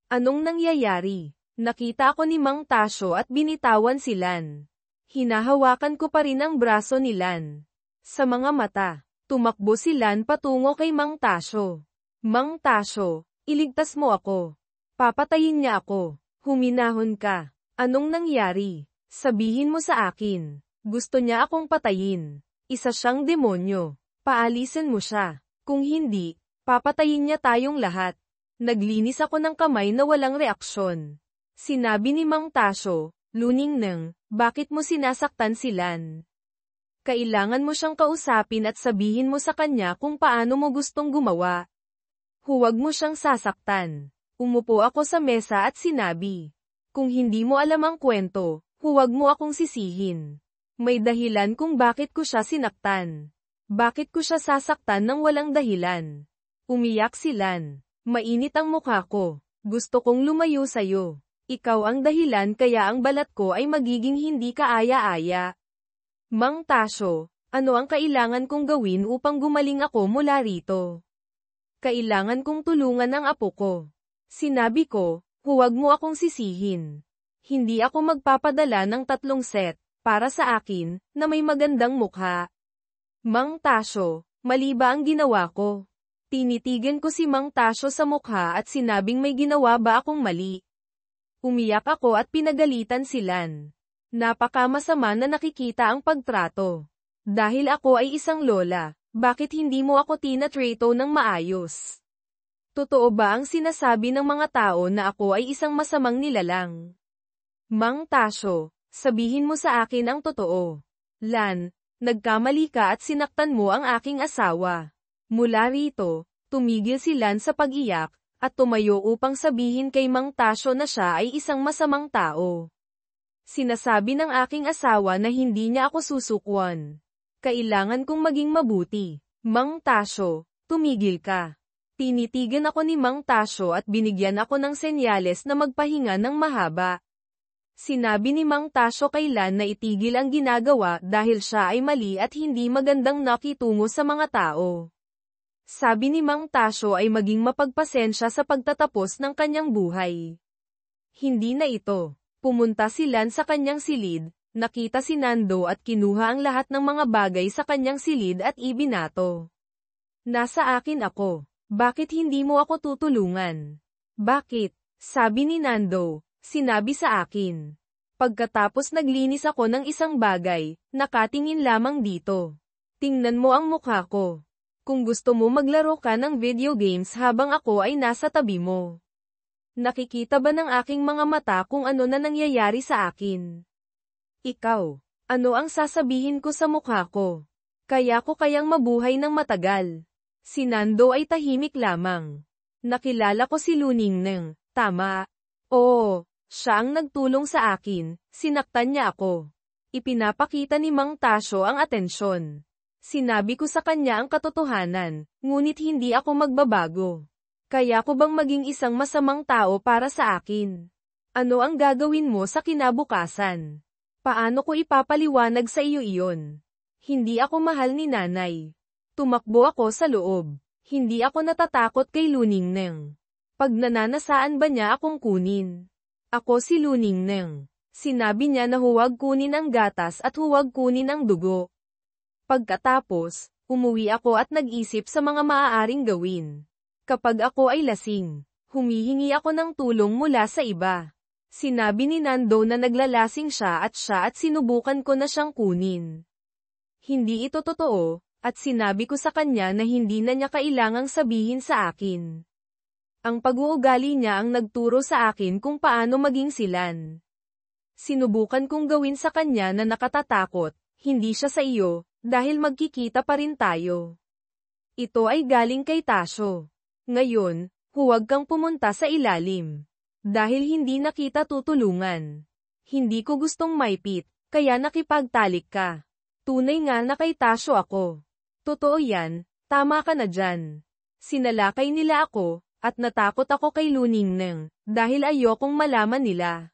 A: Anong nangyayari? Nakita ako ni Mang Tasyo at binitawan si Lan. Hinahawakan ko pa rin ang braso ni Lan. Sa mga mata, tumakbo si Lan patungo kay Mang Tasyo. Mang Tasyo, iligtas mo ako. Papatayin niya ako. Huminahon ka. Anong nangyari? Sabihin mo sa akin. Gusto niya akong patayin. Isa siyang demonyo. Paalisin mo siya. Kung hindi, papatayin niya tayong lahat. Naglinis ako ng kamay na walang reaksyon. Sinabi ni Mang Tasyo, Luning Neng, bakit mo sinasaktan si Lan? Kailangan mo siyang kausapin at sabihin mo sa kanya kung paano mo gustong gumawa. Huwag mo siyang sasaktan. Umupo ako sa mesa at sinabi, kung hindi mo alam ang kwento, huwag mo akong sisihin. May dahilan kung bakit ko siya sinaktan. Bakit ko siya sasaktan ng walang dahilan? Umiyak si Lan. Mainit ang mukha ko. Gusto kong lumayo sa'yo. Ikaw ang dahilan kaya ang balat ko ay magiging hindi kaaya-aya. Mang Tasyo, ano ang kailangan kong gawin upang gumaling ako mula rito? Kailangan kong tulungan ang apo ko. Sinabi ko, huwag mo akong sisihin. Hindi ako magpapadala ng 3 set, para sa akin, na may magandang mukha. Mang Tasyo, mali ba ang ginawa ko? Tinitigan ko si Mang Tasyo sa mukha at sinabing may ginawa ba akong mali. Umiyak ako at pinagalitan si Lan. Napakamasama na nakikita ang pagtrato. Dahil ako ay isang lola, bakit hindi mo ako tinatrato ng maayos? Totoo ba ang sinasabi ng mga tao na ako ay isang masamang nilalang? Mang Tasyo, sabihin mo sa akin ang totoo. Lan, nagkamali ka at sinaktan mo ang aking asawa. Mula rito, tumigil si Lan sa pag-iyak, at tumayo upang sabihin kay Mang Tasyo na siya ay isang masamang tao. Sinasabi ng aking asawa na hindi niya ako susukwan. Kailangan kong maging mabuti. Mang Tasyo, tumigil ka. Tinitigan ako ni Mang Tasyo at binigyan ako ng senyales na magpahinga ng mahaba. Sinabi ni Mang Tasyo kay Lan na itigil ang ginagawa dahil siya ay mali at hindi magandang nakitungo sa mga tao. Sabi ni Mang Tasyo ay maging mapagpasensya sa pagtatapos ng kanyang buhay. Hindi na ito. Pumunta si Lan sa kanyang silid, nakita si Nando at kinuha ang lahat ng mga bagay sa kanyang silid at ibinato. Nasa akin ako. Bakit hindi mo ako tutulungan? Bakit? Sabi ni Nando, sinabi sa akin. Pagkatapos naglinis ako ng isang bagay, nakatingin lamang dito. Tingnan mo ang mukha ko. Kung gusto mo maglaro ka ng video games habang ako ay nasa tabi mo. Nakikita ba ng aking mga mata kung ano na nangyayari sa akin? Ikaw, ano ang sasabihin ko sa mukha ko? Kaya ko kayang mabuhay ng matagal. Si Nando ay tahimik lamang. Nakilala ko si Luningneng, tama. Oo, siya ang nagtulong sa akin, sinaktan niya ako. Ipinapakita ni Mang Tasyo ang atensyon. Sinabi ko sa kanya ang katotohanan, ngunit hindi ako magbabago. Kaya ko bang maging isang masamang tao para sa akin? Ano ang gagawin mo sa kinabukasan? Paano ko ipapaliwanag sa iyo iyon? Hindi ako mahal ni nanay. Tumakbo ako sa loob. Hindi ako natatakot kay Luningneng. Pag nananasaan ba niya akong kunin? Ako si Luningneng. Sinabi niya na huwag kunin ang gatas at huwag kunin ang dugo. Pagkatapos, umuwi ako at nag-isip sa mga maaaring gawin. Kapag ako ay lasing, humihingi ako ng tulong mula sa iba. Sinabi ni Nando na naglalasing siya at sinubukan ko na siyang kunin. Hindi ito totoo, at sinabi ko sa kanya na hindi na niya kailangang sabihin sa akin. Ang pag-uugali niya ang nagturo sa akin kung paano maging silan. Sinubukan kong gawin sa kanya na nakatatakot, hindi siya sa iyo, dahil magkikita pa rin tayo. Ito ay galing kay Tasyo. Ngayon, huwag kang pumunta sa ilalim. Dahil hindi na kita tutulungan. Hindi ko gustong maipit, kaya nakipagtalik ka. Tunay nga na kay Tasyo ako. Totoo yan, tama ka na dyan. Sinalakay nila ako, at natakot ako kay Luningneng, dahil ayokong malaman nila.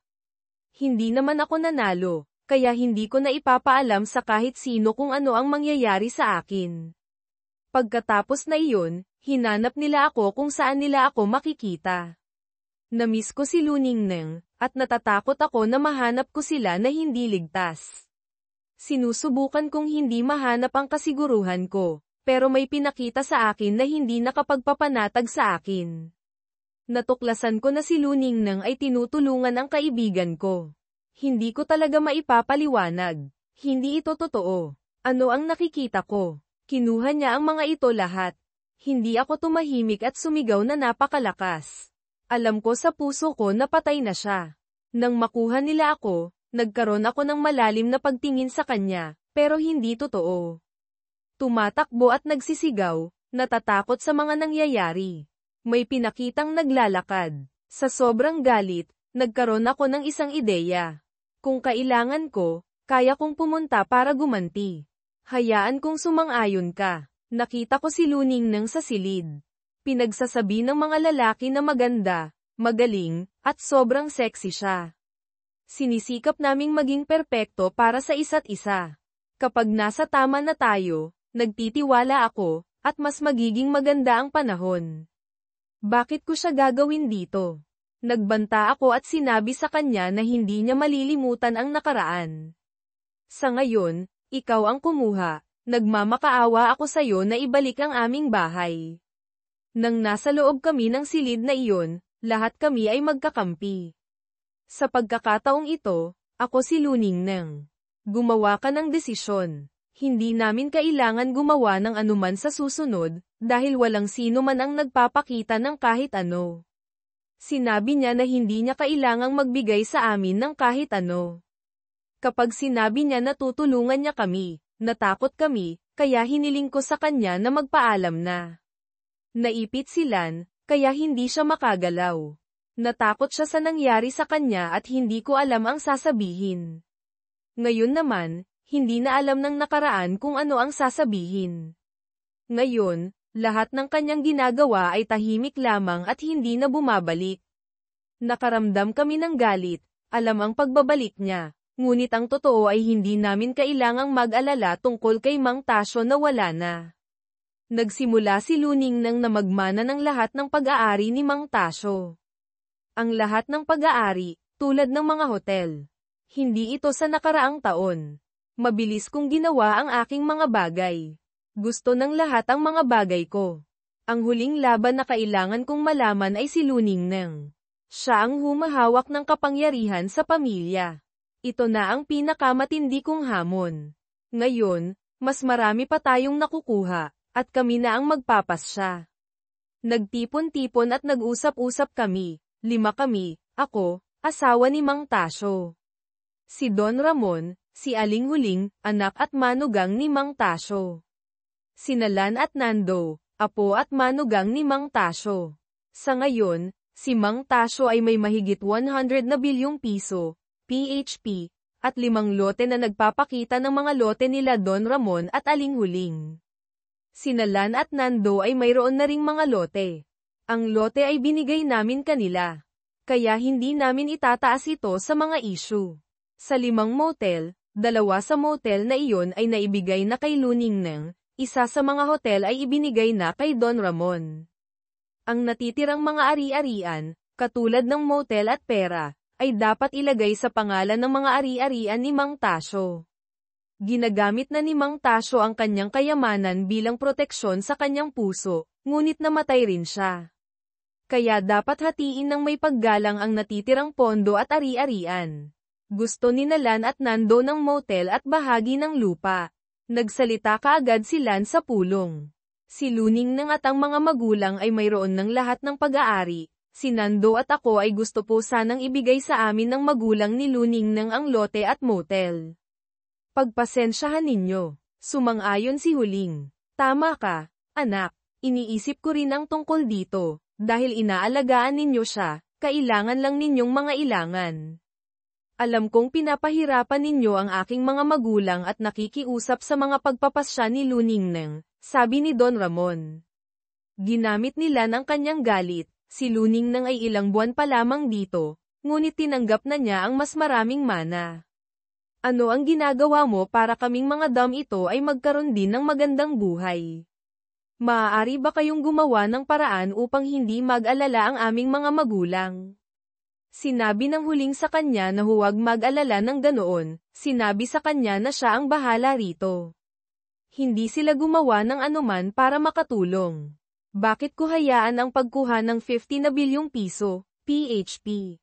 A: Hindi naman ako nanalo, kaya hindi ko na ipapaalam sa kahit sino kung ano ang mangyayari sa akin. Pagkatapos na iyon, hinanap nila ako kung saan nila ako makikita. Namiss ko si Luningneng, at natatakot ako na mahanap ko sila na hindi ligtas. Sinusubukan kong hindi mahanap ang kasiguruhan ko, pero may pinakita sa akin na hindi nakapagpapanatag sa akin. Natuklasan ko na si Luningneng ay tinutulungan ang kaibigan ko. Hindi ko talaga maipapaliwanag. Hindi ito totoo. Ano ang nakikita ko? Kinuha niya ang mga ito lahat. Hindi ako tumahimik at sumigaw na napakalakas. Alam ko sa puso ko na patay na siya. Nang makuha nila ako, nagkaroon ako ng malalim na pagtingin sa kanya, pero hindi totoo. Tumatakbo at nagsisigaw, natatakot sa mga nangyayari. May pinakitang naglalakad. Sa sobrang galit, nagkaroon ako ng isang ideya. Kung kailangan ko, kaya kong pumunta para gumanti. Hayaan kong sumang-ayon ka. Nakita ko si Luningneng sa silid. Pinagsasabi ng mga lalaki na maganda, magaling, at sobrang sexy siya. Sinisikap naming maging perpekto para sa isa't isa. Kapag nasa tama na tayo, nagtitiwala ako, at mas magiging maganda ang panahon. Bakit ko siya gagawin dito? Nagbanta ako at sinabi sa kanya na hindi niya malilimutan ang nakaraan. Sa ngayon, ikaw ang kumuha. Nagmamakaawa ako sa iyo na ibalik ang aming bahay. Nang nasa loob kami ng silid na iyon, lahat kami ay magkakampi. Sa pagkakataong ito, ako si Luningneng. Gumawa ka ng desisyon. Hindi namin kailangan gumawa ng anuman sa susunod, dahil walang sino man ang nagpapakita ng kahit ano. Sinabi niya na hindi niya kailangang magbigay sa amin ng kahit ano. Kapag sinabi niya na tutulungan niya kami, natakot kami, kaya hiniling ko sa kanya na magpaalam na. Naipit si Lan, kaya hindi siya makagalaw. Natakot siya sa nangyari sa kanya at hindi ko alam ang sasabihin. Ngayon naman, hindi na alam ng nakaraan kung ano ang sasabihin. Ngayon, lahat ng kanyang ginagawa ay tahimik lamang at hindi na bumabalik. Nakaramdam kami ng galit, alam ang pagbabalik niya, ngunit ang totoo ay hindi namin kailangang mag-alala tungkol kay Mang Tasyo na wala na. Nagsimula si Luningnang na magmana ng lahat ng pag-aari ni Mang Tasyo. Ang lahat ng pag-aari, tulad ng mga hotel. Hindi ito sa nakaraang taon. Mabilis kong ginawa ang aking mga bagay. Gusto ng lahat ang mga bagay ko. Ang huling laban na kailangan kong malaman ay si Luningnang. Siya ang humahawak ng kapangyarihan sa pamilya. Ito na ang pinakamatindi kong hamon. Ngayon, mas marami pa tayong nakukuha, at kami na ang magpapasya. Nagtipon-tipon at nag-usap-usap kami. 5 kami, ako, asawa ni Mang Tasyo. Si Don Ramon, si Aling Huling, anak at manugang ni Mang Tasyo. Si Nalan at Nando, apo at manugang ni Mang Tasyo. Sa ngayon, si Mang Tasyo ay may mahigit 100 na bilyong piso, PHP, at 5 lote na nagpapakita ng mga lote nila Don Ramon at Aling Huling. Si Nalan at Nando ay mayroon na ring mga lote. Ang lote ay binigay namin kanila. Kaya hindi namin itataas ito sa mga issue. Sa 5 motel, 2 sa motel na iyon ay naibigay na kay Luningnang, 1 sa mga hotel ay ibinigay na kay Don Ramon. Ang natitirang mga ari-arian, katulad ng motel at pera, ay dapat ilagay sa pangalan ng mga ari-arian ni Mang Tasyo. Ginagamit na ni Mang Tasyo ang kanyang kayamanan bilang proteksyon sa kanyang puso, ngunit namatay rin siya. Kaya dapat hatiin ng may paggalang ang natitirang pondo at ari-arian. Gusto ni Nalan at Nando ng motel at bahagi ng lupa. Nagsalita kaagad si Lan sa pulong. Si Luningnang at ang mga magulang ay mayroon ng lahat ng pag-aari. Si Nando at ako ay gusto po sanang ibigay sa amin ng magulang ni Luningnang ang lote at motel. Pagpasensyahan ninyo. Sumang-ayon si Huling. Tama ka, anak. Iniisip ko rin ang tungkol dito. Dahil inaalagaan ninyo siya, kailangan lang ninyong mga ilangan. Alam kong pinapahirapan ninyo ang aking mga magulang at nakikiusap sa mga pagpapasya ni Luningnang, sabi ni Don Ramon. Ginamit nila ng kanyang galit, si Luningnang ay ilang buwan pa lamang dito, ngunit tinanggap na niya ang mas maraming mana. Ano ang ginagawa mo para kaming mga dam ito ay magkaroon din ng magandang buhay? Maaari ba kayong gumawa ng paraan upang hindi mag-alala ang aming mga magulang? Sinabi ng Huling sa kanya na huwag mag-alala ng ganoon, sinabi sa kanya na siya ang bahala rito. Hindi sila gumawa ng anuman para makatulong. Bakit ko hayaan ang pagkuha ng 50 na bilyong piso, PHP?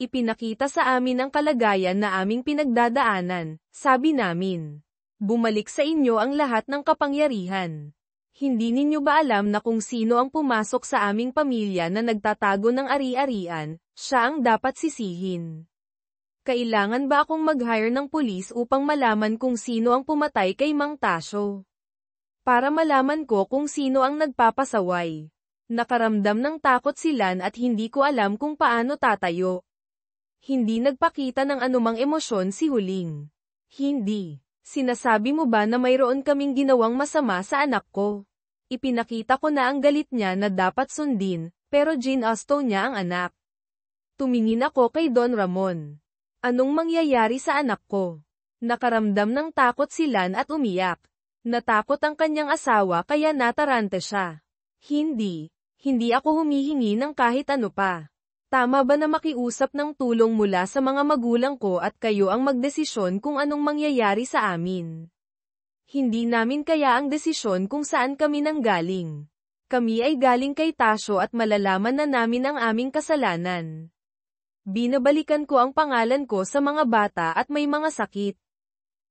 A: Ipinakita sa amin ang kalagayan na aming pinagdadaanan, sabi namin. Bumalik sa inyo ang lahat ng kapangyarihan. Hindi ninyo ba alam na kung sino ang pumasok sa aming pamilya na nagtatago ng ari-arian, siya ang dapat sisihin? Kailangan ba akong mag-hire ng pulis upang malaman kung sino ang pumatay kay Mang Tasyo? Para malaman ko kung sino ang nagpapasaway. Nakaramdam ng takot si Lan at hindi ko alam kung paano tatayo. Hindi nagpakita ng anumang emosyon si Huling. Hindi. Sinasabi mo ba na mayroon kaming ginawang masama sa anak ko? Ipinakita ko na ang galit niya na dapat sundin, pero ginusto niya ang anak. Tumingin ako kay Don Ramon. Anong mangyayari sa anak ko? Nakaramdam ng takot si Lan at umiyak. Natakot ang kanyang asawa kaya natarante siya. Hindi ako humihingi ng kahit ano pa. Tama ba na makiusap ng tulong mula sa mga magulang ko at kayo ang magdesisyon kung anong mangyayari sa amin? Hindi namin kaya ang desisyon kung saan kami nanggaling. Kami ay galing kay Tasyo at malalaman na namin ang aming kasalanan. Binabalikan ko ang pangalan ko sa mga bata at may mga sakit.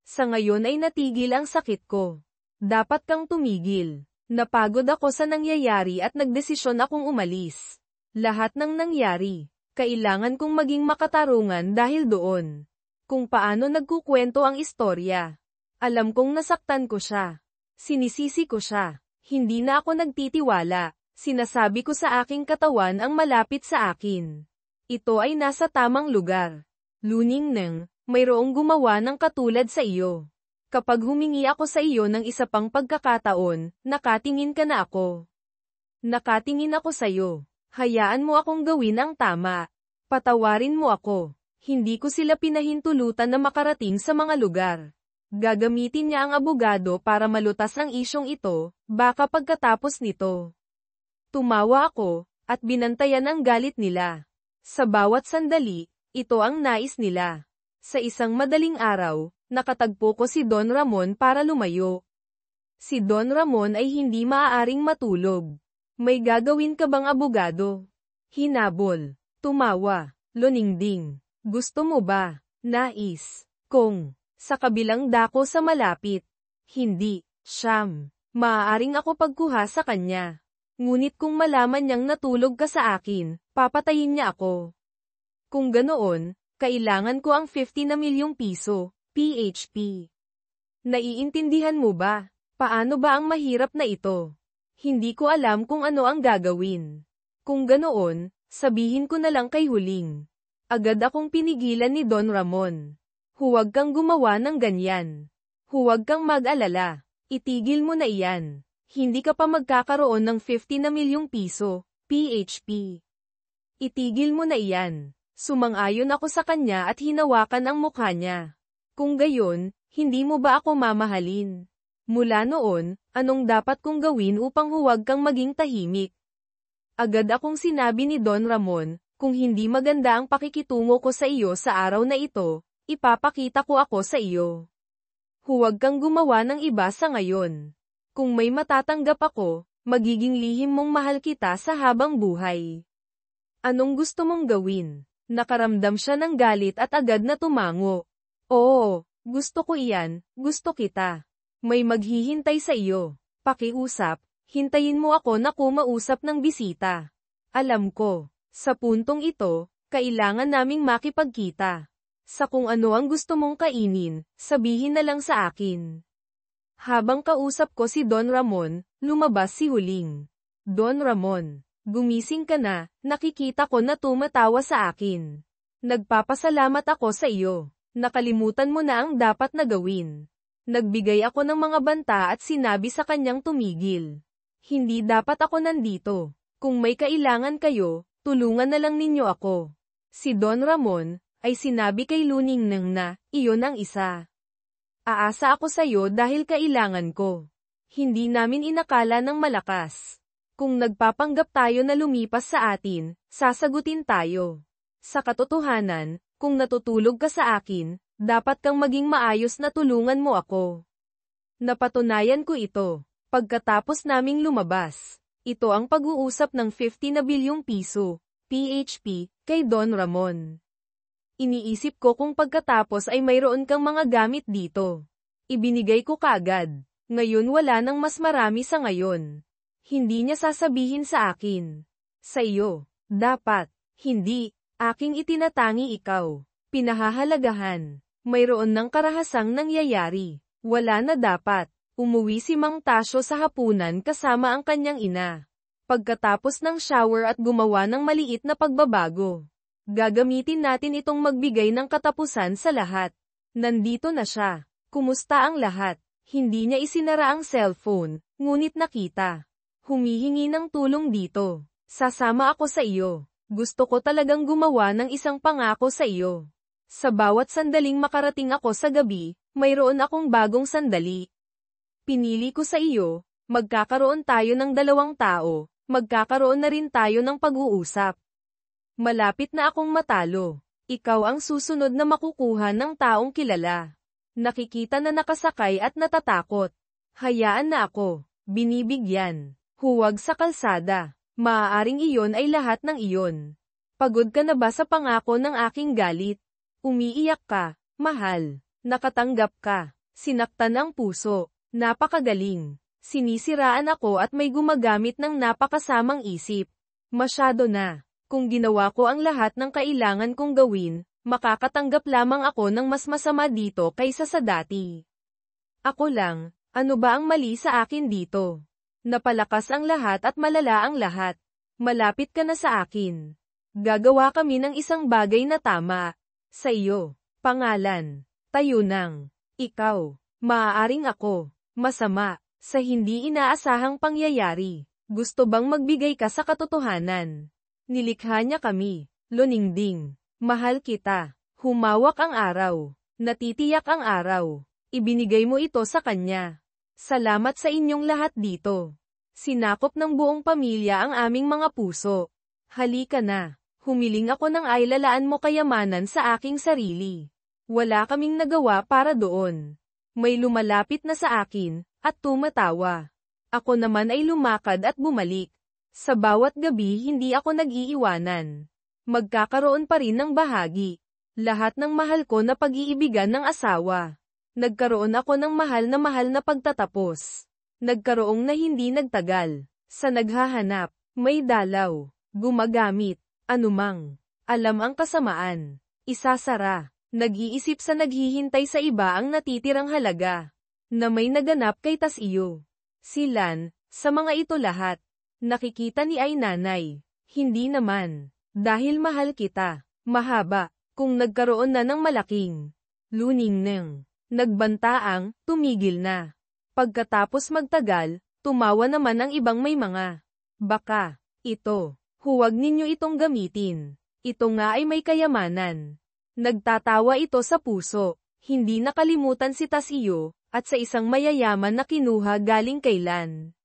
A: Sa ngayon ay natigil ang sakit ko. Dapat kang tumigil. Napagod ako sa nangyayari at nagdesisyon akong umalis. Lahat ng nangyari, kailangan kong maging makatarungan dahil doon. Kung paano nagkukwento ang istorya. Alam kong nasaktan ko siya. Sinisisi ko siya. Hindi na ako nagtitiwala. Sinasabi ko sa aking katawan ang malapit sa akin. Ito ay nasa tamang lugar. Luningneng, mayroong gumawa ng katulad sa iyo. Kapag humingi ako sa iyo ng isa pang pagkakataon, nakatingin ka na ako. Nakatingin ako sa iyo. Hayaan mo akong gawin ang tama. Patawarin mo ako. Hindi ko sila pinahintulutan na makarating sa mga lugar. Gagamitin niya ang abogado para malutas ang isyong ito, baka pagkatapos nito. Tumawa ako, at binantayan ang galit nila. Sa bawat sandali, ito ang nais nila. Sa isang madaling araw, nakatagpo ko si Don Ramon para lumayo. Si Don Ramon ay hindi maaaring matulog. May gagawin ka bang abogado? Hinabol. Tumawa. Luningding. Gusto mo ba? Nais. Kung. Sa kabilang dako sa malapit. Hindi. Siyam. Maaaring ako pagkuha sa kanya. Ngunit kung malaman niyang natulog ka sa akin, papatayin niya ako. Kung ganoon, kailangan ko ang 50 na milyong piso, PHP. Naiintindihan mo ba? Paano ba ang mahirap na ito? Hindi ko alam kung ano ang gagawin. Kung ganoon, sabihin ko na lang kay Huling. Agad akong pinigilan ni Don Ramon. Huwag kang gumawa ng ganyan. Huwag kang mag-alala. Itigil mo na iyan. Hindi ka pa magkakaroon ng 50 na milyong piso, PHP. Itigil mo na iyan. Sumang-ayon ako sa kanya at hinawakan ang mukha niya. Kung gayon, hindi mo ba ako mamahalin? Mula noon, anong dapat kong gawin upang huwag kang maging tahimik? Agad akong sinabi ni Don Ramon, kung hindi maganda ang pakikitungo ko sa iyo sa araw na ito, ipapakita ko ako sa iyo. Huwag kang gumawa ng iba sa ngayon. Kung may matatanggap ako, magiging lihim mong mahal kita sa habang buhay. Anong gusto mong gawin? Nakaramdam siya ng galit at agad na tumango. Oo, gusto ko iyan, gusto kita. May maghihintay sa iyo. Pakiusap, hintayin mo ako na kumausap ng bisita. Alam ko, sa puntong ito, kailangan naming makipagkita. Sa kung ano ang gusto mong kainin, sabihin na lang sa akin. Habang kausap ko si Don Ramon, lumabas si Huling. Don Ramon, gumising ka na, nakikita ko na tumatawa sa akin. Nagpapasalamat ako sa iyo. Nakalimutan mo na ang dapat na gawin. Nagbigay ako ng mga banta at sinabi sa kanyang tumigil. Hindi dapat ako nandito. Kung may kailangan kayo, tulungan na lang ninyo ako. Si Don Ramon ay sinabi kay Luningneng na, iyon ang isa. Aasa ako sa iyo dahil kailangan ko. Hindi namin inakala ng malakas. Kung nagpapanggap tayo na lumipas sa atin, sasagutin tayo. Sa katotohanan, kung natutulog ka sa akin, dapat kang maging maayos na tulungan mo ako. Napatunayan ko ito. Pagkatapos naming lumabas, ito ang pag-uusap ng 50 na bilyong piso, PHP, kay Don Ramon. Iniisip ko kung pagkatapos ay mayroon kang mga gamit dito. Ibinigay ko kaagad. Ngayon wala nang mas marami sa ngayon. Hindi niya sasabihin sa akin. Sa iyo. Dapat. Hindi. Aking itinatangi ikaw. Pinahahalagahan. Mayroon ng karahasang nangyayari. Wala na dapat. Umuwi si Mang Tasyo sa hapunan kasama ang kanyang ina. Pagkatapos ng shower at gumawa ng maliit na pagbabago. Gagamitin natin itong magbigay ng katapusan sa lahat. Nandito na siya. Kumusta ang lahat? Hindi niya isinara ang cellphone, ngunit nakita. Humihingi ng tulong dito. Sasama ako sa iyo. Gusto ko talagang gumawa ng isang pangako sa iyo. Sa bawat sandaling makarating ako sa gabi, mayroon akong bagong sandali. Pinili ko sa iyo, magkakaroon tayo ng dalawang tao, magkakaroon na rin tayo ng pag-uusap. Malapit na akong matalo. Ikaw ang susunod na makukuha ng taong kilala. Nakikita na nakasakay at natatakot. Hayaan na ako. Binibigyan. Huwag sa kalsada. Maaaring iyon ay lahat ng iyon. Pagod ka na ba sa pangako ng aking galit? Umiiyak ka, mahal. Nakatanggap ka. Sinaktan ang puso. Napakagaling. Sinisiraan ako at may gumagamit ng napakasamang isip. Masyado na. Kung ginawa ko ang lahat ng kailangan kong gawin, makakatanggap lamang ako ng mas masama dito kaysa sa dati. Ako lang, ano ba ang mali sa akin dito? Napalakas ang lahat at malala ang lahat. Malapit ka na sa akin. Gagawa kami ng isang bagay na tama. Sa iyo. Pangalan. Tayo nang. Ikaw. Maaaring ako. Masama. Sa hindi inaasahang pangyayari. Gusto bang magbigay ka sa katotohanan? Nilikha niya kami. Luningding. Mahal kita. Humawak ang araw. Natitiyak ang araw. Ibinigay mo ito sa kanya. Salamat sa inyong lahat dito. Sinakop ng buong pamilya ang aming mga puso. Halika na. Humiling ako ng ay lalaan mo kayamanan sa aking sarili. Wala kaming nagawa para doon. May lumalapit na sa akin, at tumatawa. Ako naman ay lumakad at bumalik. Sa bawat gabi hindi ako nag-iiwanan. Magkakaroon pa rin ng bahagi. Lahat ng mahal ko na pag-iibigan ng asawa. Nagkaroon ako ng mahal na pagtatapos. Nagkaroong na hindi nagtagal. Sa naghahanap, may dalaw, gumagamit, anumang. Alam ang kasamaan. Isasara. Nag-iisip sa naghihintay sa iba ang natitirang halaga. Na may naganap kay Tasiyo. Silan, sa mga ito lahat. Nakikita ni ay nanay. Hindi naman. Dahil mahal kita. Mahaba. Kung nagkaroon na ng malaking. Luningneng. Nagbantaang, tumigil na. Pagkatapos magtagal, tumawa naman ang ibang may mga. Baka, ito, huwag ninyo itong gamitin. Ito nga ay may kayamanan. Nagtatawa ito sa puso, hindi nakalimutan si Tasiyo, at sa isang mayayaman na kinuha galing kailan.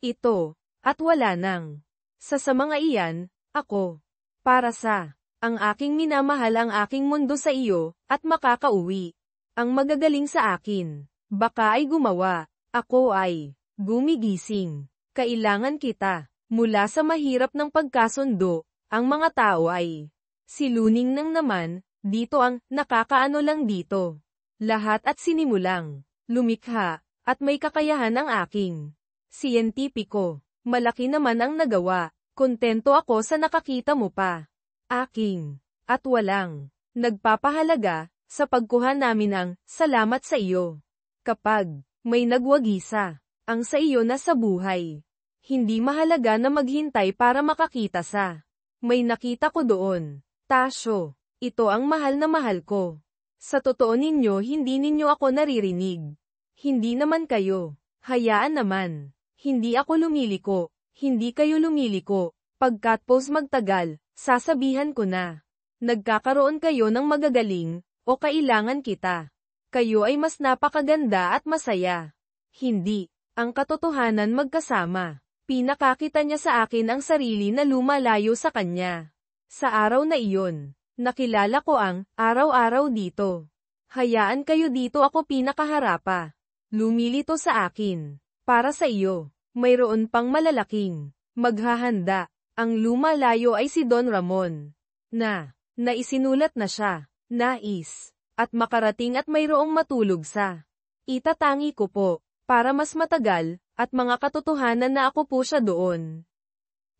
A: Ito, at wala nang. Sa mga iyan, ako. Para sa, ang aking minamahal ang aking mundo sa iyo, at makakauwi. Ang magagaling sa akin. Baka ay gumawa. Ako ay gumigising. Kailangan kita. Mula sa mahirap ng pagkasundo, ang mga tao ay si Luningneng naman, dito ang nakakaano lang dito. Lahat at sinimulang lumikha, at may kakayahan ang aking siyentipiko. Malaki naman ang nagawa. Kontento ako sa nakakita mo pa. Aking at walang nagpapahalaga sa pagkuha namin ang salamat sa iyo. Kapag may nagwagisa, ang sa iyo na sa buhay. Hindi mahalaga na maghintay para makakita sa. May nakita ko doon. Tasyo, ito ang mahal na mahal ko. Sa totoo ninyo hindi ninyo ako naririnig. Hindi naman kayo. Hayaan naman. Hindi ako lumiliko. Hindi kayo lumiliko. Pagkatapos magtagal, sasabihan ko na. Nagkakaroon kayo ng magagaling, o kailangan kita. Kayo ay mas napakaganda at masaya. Hindi. Ang katotohanan magkasama. Pinakakita niya sa akin ang sarili na lumalayo sa kanya. Sa araw na iyon, nakilala ko ang araw-araw dito. Hayaan kayo dito ako pinakaharapa. Lumilito sa akin. Para sa iyo, mayroon pang malalaking maghahanda. Ang lumalayo ay si Don Ramon. Na isinulat na siya. Nais, at makarating at mayroong matulog sa itatangi ko po, para mas matagal, at mga katotohanan na ako po siya doon.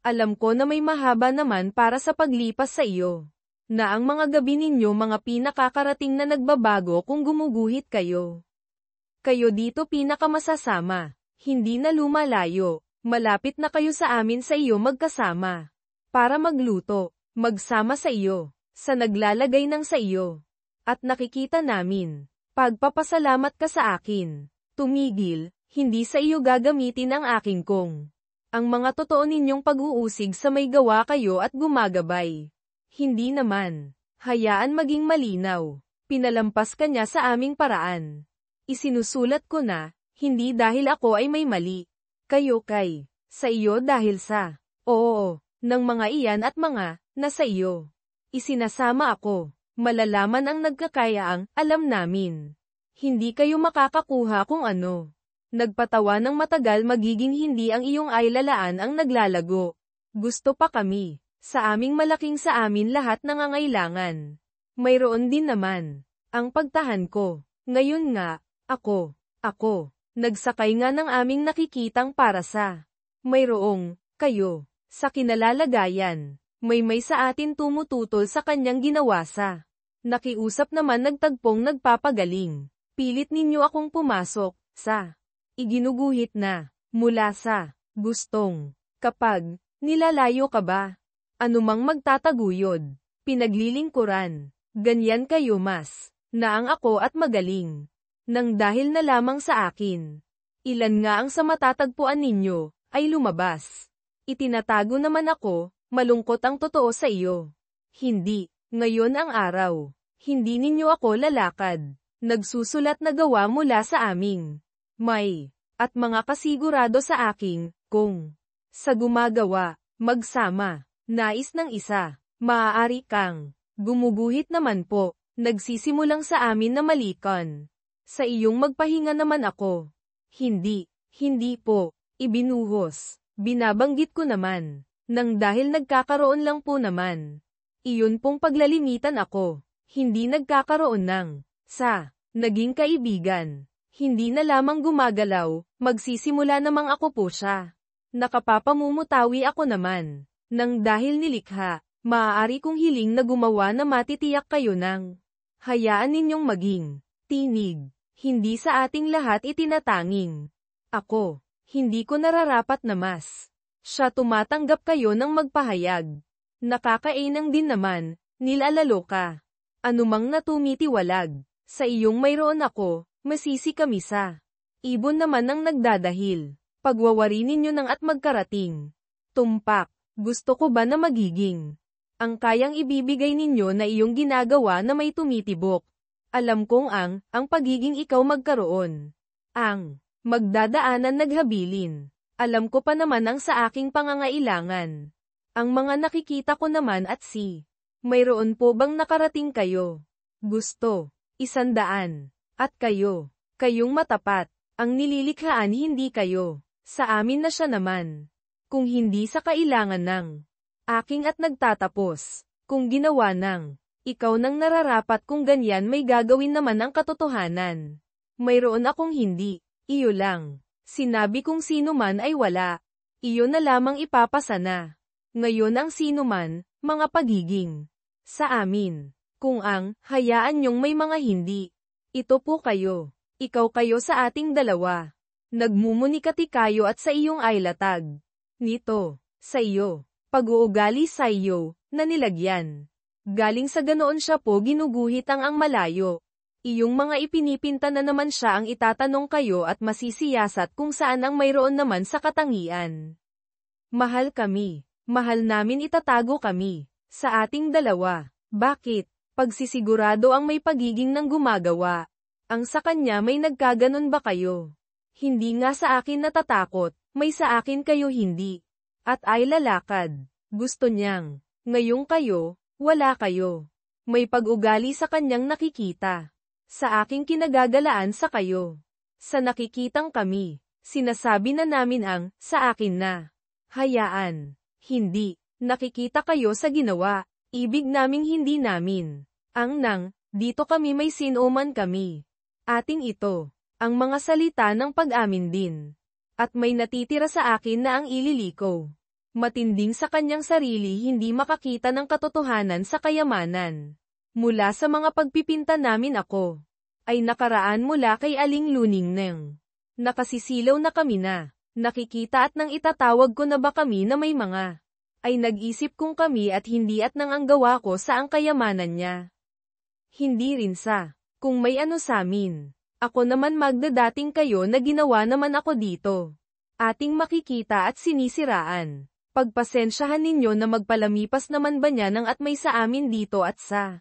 A: Alam ko na may mahaba naman para sa paglipas sa iyo. Na ang mga gabi ninyo mga pinakakarating na nagbabago kung gumuguhit kayo. Kayo dito pinakamasasama, hindi na lumalayo, malapit na kayo sa amin sa iyo magkasama. Para magluto, magsama sa iyo. Sa naglalagay ng sa iyo. At nakikita namin. Pagpapasalamat ka sa akin. Tumigil, hindi sa iyo gagamitin ang aking kong. Ang mga totoo ninyong pag-uusig sa may gawa kayo at gumagabay. Hindi naman. Hayaan maging malinaw. Pinalampas ka niya sa aming paraan. Isinusulat ko na, hindi dahil ako ay may mali. Kayo kay, sa iyo dahil sa, oo, ng mga iyan at mga, na sa iyo. Isinasama ako. Malalaman ang nagkakayaang, alam namin. Hindi kayo makakakuha kung ano. Nagpatawa ng matagal magiging hindi ang iyong ay lalaan ang naglalago. Gusto pa kami. Sa aming malaking sa amin lahat nangangailangan. Mayroon din naman. Ang pagtahan ko. Ngayon nga, ako, nagsakay nga ng aming nakikitang para sa. Mayroong, kayo, sa kinalalagayan. May sa atin tumututol sa kanyang ginawa sa. Nakiusap naman nagtagpong nagpapagaling. Pilit ninyo akong pumasok, sa. Iginuguhit na. Mula sa gustong, kapag nilalayo ka ba? Anumang magtataguyod, pinaglilingkuran, ganyan kayo mas, naang ako at magaling. Nang dahil na lamang sa akin. Ilan nga ang sa matatagpuan ninyo, ay lumabas. Itinatago naman ako, malungkot ang totoo sa iyo. Hindi, ngayon ang araw. Hindi ninyo ako lalakad. Nagsusulat na gawa mula sa aming may, at mga kasigurado sa aking, kung sa gumagawa, magsama, nais ng isa, maaari kang, gumuguhit naman po, nagsisimulang sa amin na malikon. Sa iyong magpahinga naman ako. Hindi po, ibinuhos, binabanggit ko naman, nang dahil nagkakaroon lang po naman. Iyon pong paglalimitan ako, hindi nagkakaroon ng, naging kaibigan. Hindi na lamang gumagalaw, magsisimula namang ako po siya. Nakapapamumutawi ako naman, nang dahil nilikha, maaari kong hiling na gumawa na matitiyak kayo ng, hayaan ninyong maging, tinig. Hindi sa ating lahat itinatanging. Ako, hindi ko nararapat na mas. Siya tumatanggap kayo ng magpahayag. Nakakainang din naman, nilalalo ka. Anumang natumitiwalag, sa iyong mayroon ako, masisi kami sa. Ibon naman ang nagdadahil. Pagwawari ninyo ng at magkarating. Tumpak, gusto ko ba na magiging? Ang kayang ibibigay ninyo na iyong ginagawa na may tumitibok. Alam kong ang pagiging ikaw magkaroon. Ang magdadaanan naghabilin. Alam ko pa naman ang sa aking pangangailangan. Ang mga nakikita ko naman at mayroon po bang nakarating kayo? Gusto, 100. At kayo, kayong matapat. Ang nililikhaan hindi kayo. Sa amin na siya naman. Kung hindi sa kailangan ng aking at nagtatapos. Kung ginawa ng ikaw nang nararapat kung ganyan may gagawin naman ang katotohanan. Mayroon akong hindi, iyo lang. Sinabi kong sino man ay wala. Iyo na lamang ipapasa na. Ngayon ang sino man, mga pagiging. Sa amin. Kung hayaan niyong may mga hindi. Ito po kayo. Ikaw kayo sa ating dalawa. Nagmumunikati kayo at sa iyong ay latag. Nito, sa iyo. Pag-uugali sa iyo, na nilagyan. Galing sa ganoon siya po ginuguhit ang malayo. Iyong mga ipinipinta na naman siya ang itatanong kayo at masisiyasat kung saan ang mayroon naman sa katangian. Mahal kami. Mahal namin itatago kami. Sa ating dalawa. Bakit? Pagsisigurado ang may pagiging ng gumagawa. Ang sa kanya may nagkaganon ba kayo? Hindi nga sa akin natatakot, may sa akin kayo hindi. At ay lalakad. Gusto niyang. Ngayong kayo. Wala kayo. May pag-ugali sa kanyang nakikita. Sa aking kinagagalaan sa kayo. Sa nakikitang kami, sinasabi na namin sa akin na. Hayaan. Hindi. Nakikita kayo sa ginawa. Ibig naming hindi namin. Dito kami may sinoman kami. Ating ito. Ang mga salita ng pag-amin din. At may natitira sa akin na ang ililiko. Matinding sa kanyang sarili hindi makakita ng katotohanan sa kayamanan. Mula sa mga pagpipinta namin ako, ay nakaraan mula kay Aling Luningneng. Nakasisilaw na kami na, nakikita at nang itatawag ko na ba kami na may mga, ay nag-isip kung kami at hindi at nang ang gawa ko sa ang kayamanan niya. Hindi rin sa, kung may ano sa amin. Ako naman magdadating kayo na ginawa naman ako dito. Ating makikita at sinisiraan. Pagpasensyahan ninyo na magpalamipas naman ba niya ng at may sa amin dito at sa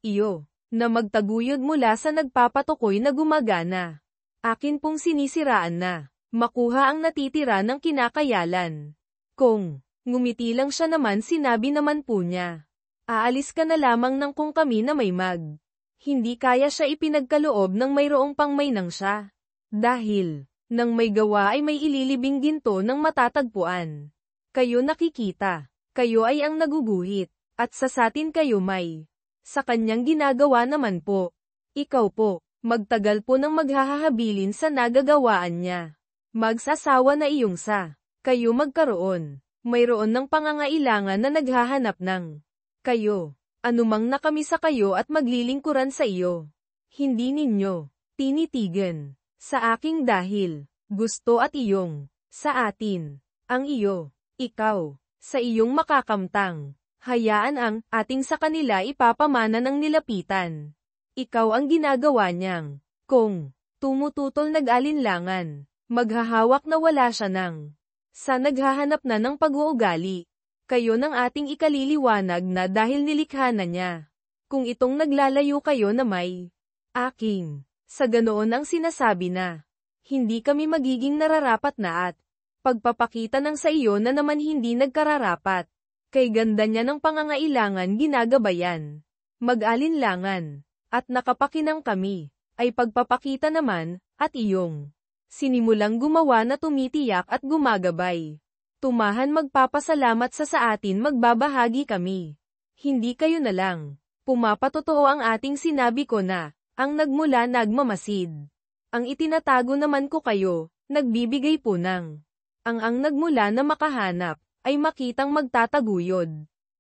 A: iyo, na magtaguyod mula sa nagpapatukoy na gumagana. Akin pong sinisiraan na, makuha ang natitira ng kinakayalan. Kung, ngumiti lang siya naman sinabi naman po niya. Aalis ka na lamang ng kung kami na may hindi kaya siya ipinagkaloob ng mayroong pangmaynang siya. Dahil, nang may gawa ay may ililibing ginto ng matatagpuan. Kayo nakikita, kayo ay ang naguguhit, at sa satin kayo may. Sa kanyang ginagawa naman po. Ikaw po, magtagal po nang maghahabilin sa nagagawaan niya. Magsasawa na iyong sa. Kayo magkaroon. Mayroon ng pangangailangan na naghahanap ng. Kayo. Anumang na kami sa kayo at maglilingkuran sa iyo. Hindi ninyo. Tinitigan. Sa aking dahil. gusto at iyong, sa atin, ang iyo, ikaw, sa iyong makakamtang, hayaan ang ating sa kanila ipapamana ng nilapitan. Ikaw ang ginagawa niyang, kung tumututol nag-alinlangan, maghahawak na wala siya ng, sa naghahanap na ng pag-uugali. Kayo ng ating ikaliliwanag na dahil nilikha na niya. Kung itong naglalayo kayo na may aking, sa ganoon ang sinasabi na, hindi kami magiging nararapat na at pagpapakita ng sa iyo na naman hindi nagkararapat. Kay ganda niya ng pangangailangan ginagabayan, mag-alinlangan, at nakapakinang kami, ay pagpapakita naman, at iyong sinimulang gumawa na tumitiyak at gumagabay. Tumahan magpapasalamat sa atin magbabahagi kami. Hindi kayo na lang. Pumapatotoo ang ating sinabi ko na, ang nagmula nagmamasid. Ang itinatago naman ko kayo, nagbibigay po ng. Ang nagmula na makahanap, ay makitang magtataguyod.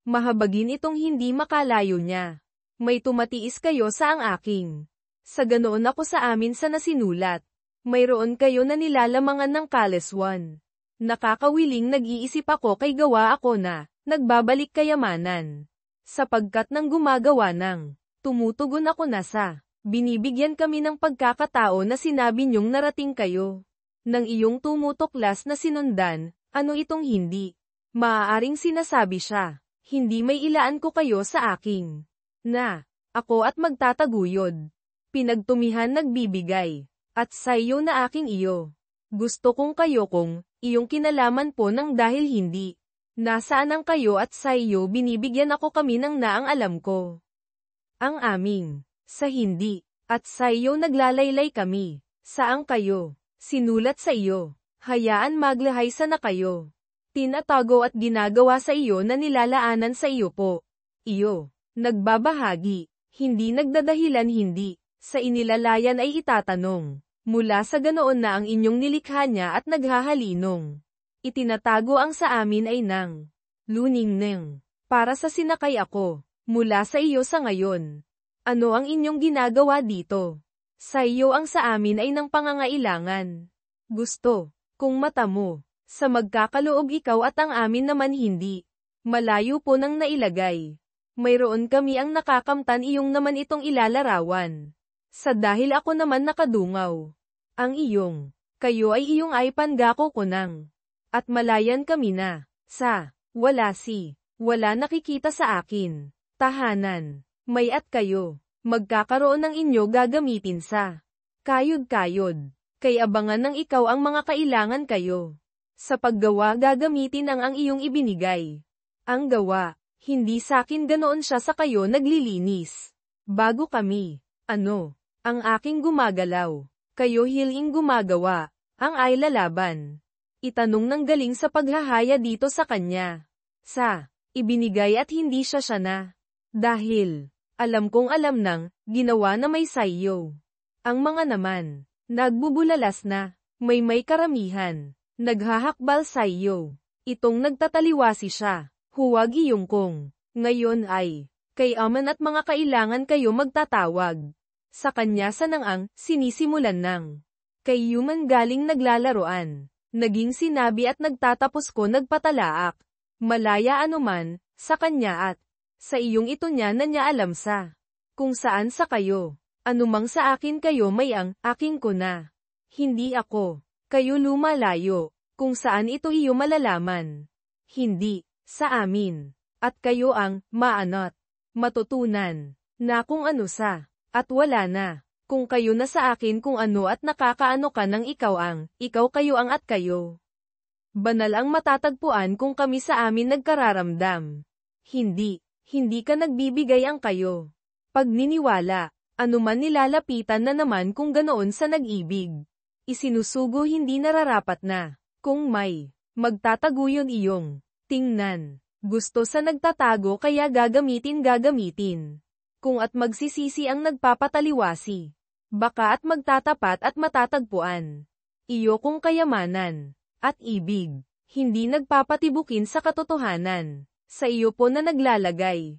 A: Mahabagin itong hindi makalayo niya. May tumatiis kayo sa ang aking. Sa ganoon ako sa amin sa nasinulat. Mayroon kayo na nilalamangan ng kaleswan. Nakakawiling nag-iisip ako kay gawa ako na, nagbabalik kayamanan. Sapagkat nang gumagawa ng, tumutugon ako na sa, binibigyan kami ng pagkakatao na sinabi niyong narating kayo. Nang iyong tumutuklas na sinundan, ano itong hindi? Maaaring sinasabi siya, hindi may ilaan ko kayo sa aking, na, ako at magtataguyod. Pinagtumihan nagbibigay, at sa iyo na aking iyo. Gusto kong kayo kung, iyong kinalaman po ng dahil hindi. Nasaan ang kayo at sa iyo binibigyan ako kami ng naang alam ko. Ang aming, sa hindi, at sa iyo naglalaylay kami, saang kayo, sinulat sa iyo, hayaan maglahay sa na kayo. Tinatago at ginagawa sa iyo na nilalaanan sa iyo po. Iyo, nagbabahagi, hindi nagdadahilan hindi, sa inilalayan ay itatanong. Mula sa ganoon na ang inyong nilikha niya at naghahalinong. Itinatago ang sa amin ay nang luningneng. Para sa sinakay ako, mula sa iyo sa ngayon. Ano ang inyong ginagawa dito? Sa iyo ang sa amin ay ng pangangailangan. Gusto, kung mata mo, sa magkakaloob ikaw at ang amin naman hindi. Malayo po nang nailagay. Mayroon kami ang nakakamtan iyong naman itong ilalarawan. Sa dahil ako naman nakadungaw. Ang iyong, kayo ay iyong ay pangako ko nang. At malayan kami na, sa, wala nakikita sa akin. Tahanan, may at kayo, magkakaroon ng inyo gagamitin sa, kayod-kayod. Kay abangan ng ikaw ang mga kailangan kayo. Sa paggawa gagamitin ang iyong ibinigay. Ang gawa, hindi sakin ganoon siya sa kayo naglilinis. Bago kami, ang aking gumagalaw, kayo hiling gumagawa, ang ay lalaban. Itanong ng galing sa paghahaya dito sa kanya. Sa, ibinigay at hindi siya na. Dahil, alam kong alam nang, ginawa na may sayo. Ang mga naman, nagbubulalas na, may karamihan, naghahakbal sayo. Itong nagtataliwasi siya, huwag iyong kong, ngayon ay, kay aman at mga kailangan kayo magtatawag. Sa kanya sanang sinisimulan ng, kay human galing naglalaroan, naging sinabi at nagtatapos ko nagpatalaak, malaya anuman, sa kanya at, sa iyong ito niya na niya alam sa, kung saan sa kayo, anumang sa akin kayo may aking ko na, hindi ako, kayo lumalayo, kung saan ito iyo malalaman, hindi, sa amin, at kayo ang, maanot, matutunan, na kung ano sa, at wala na. Kung kayo na sa akin kung ano at nakakaano ka ng ikaw kayo ang at kayo. Banal ang matatagpuan kung kami sa amin nagkararamdam. Hindi ka nagbibigay ang kayo. Pagniniwala, anuman nilalapitan na naman kung ganoon sa nag-ibig. Isinusugo hindi nararapat na, kung may, magtataguyod iyong, tingnan, gusto sa nagtatago kaya gagamitin. Kung at magsisisi ang nagpapataliwasi. Baka at magtatapat at matatagpuan. Iyo kung kayamanan. At ibig. Hindi nagpapatibukin sa katotohanan. Sa iyo po na naglalagay.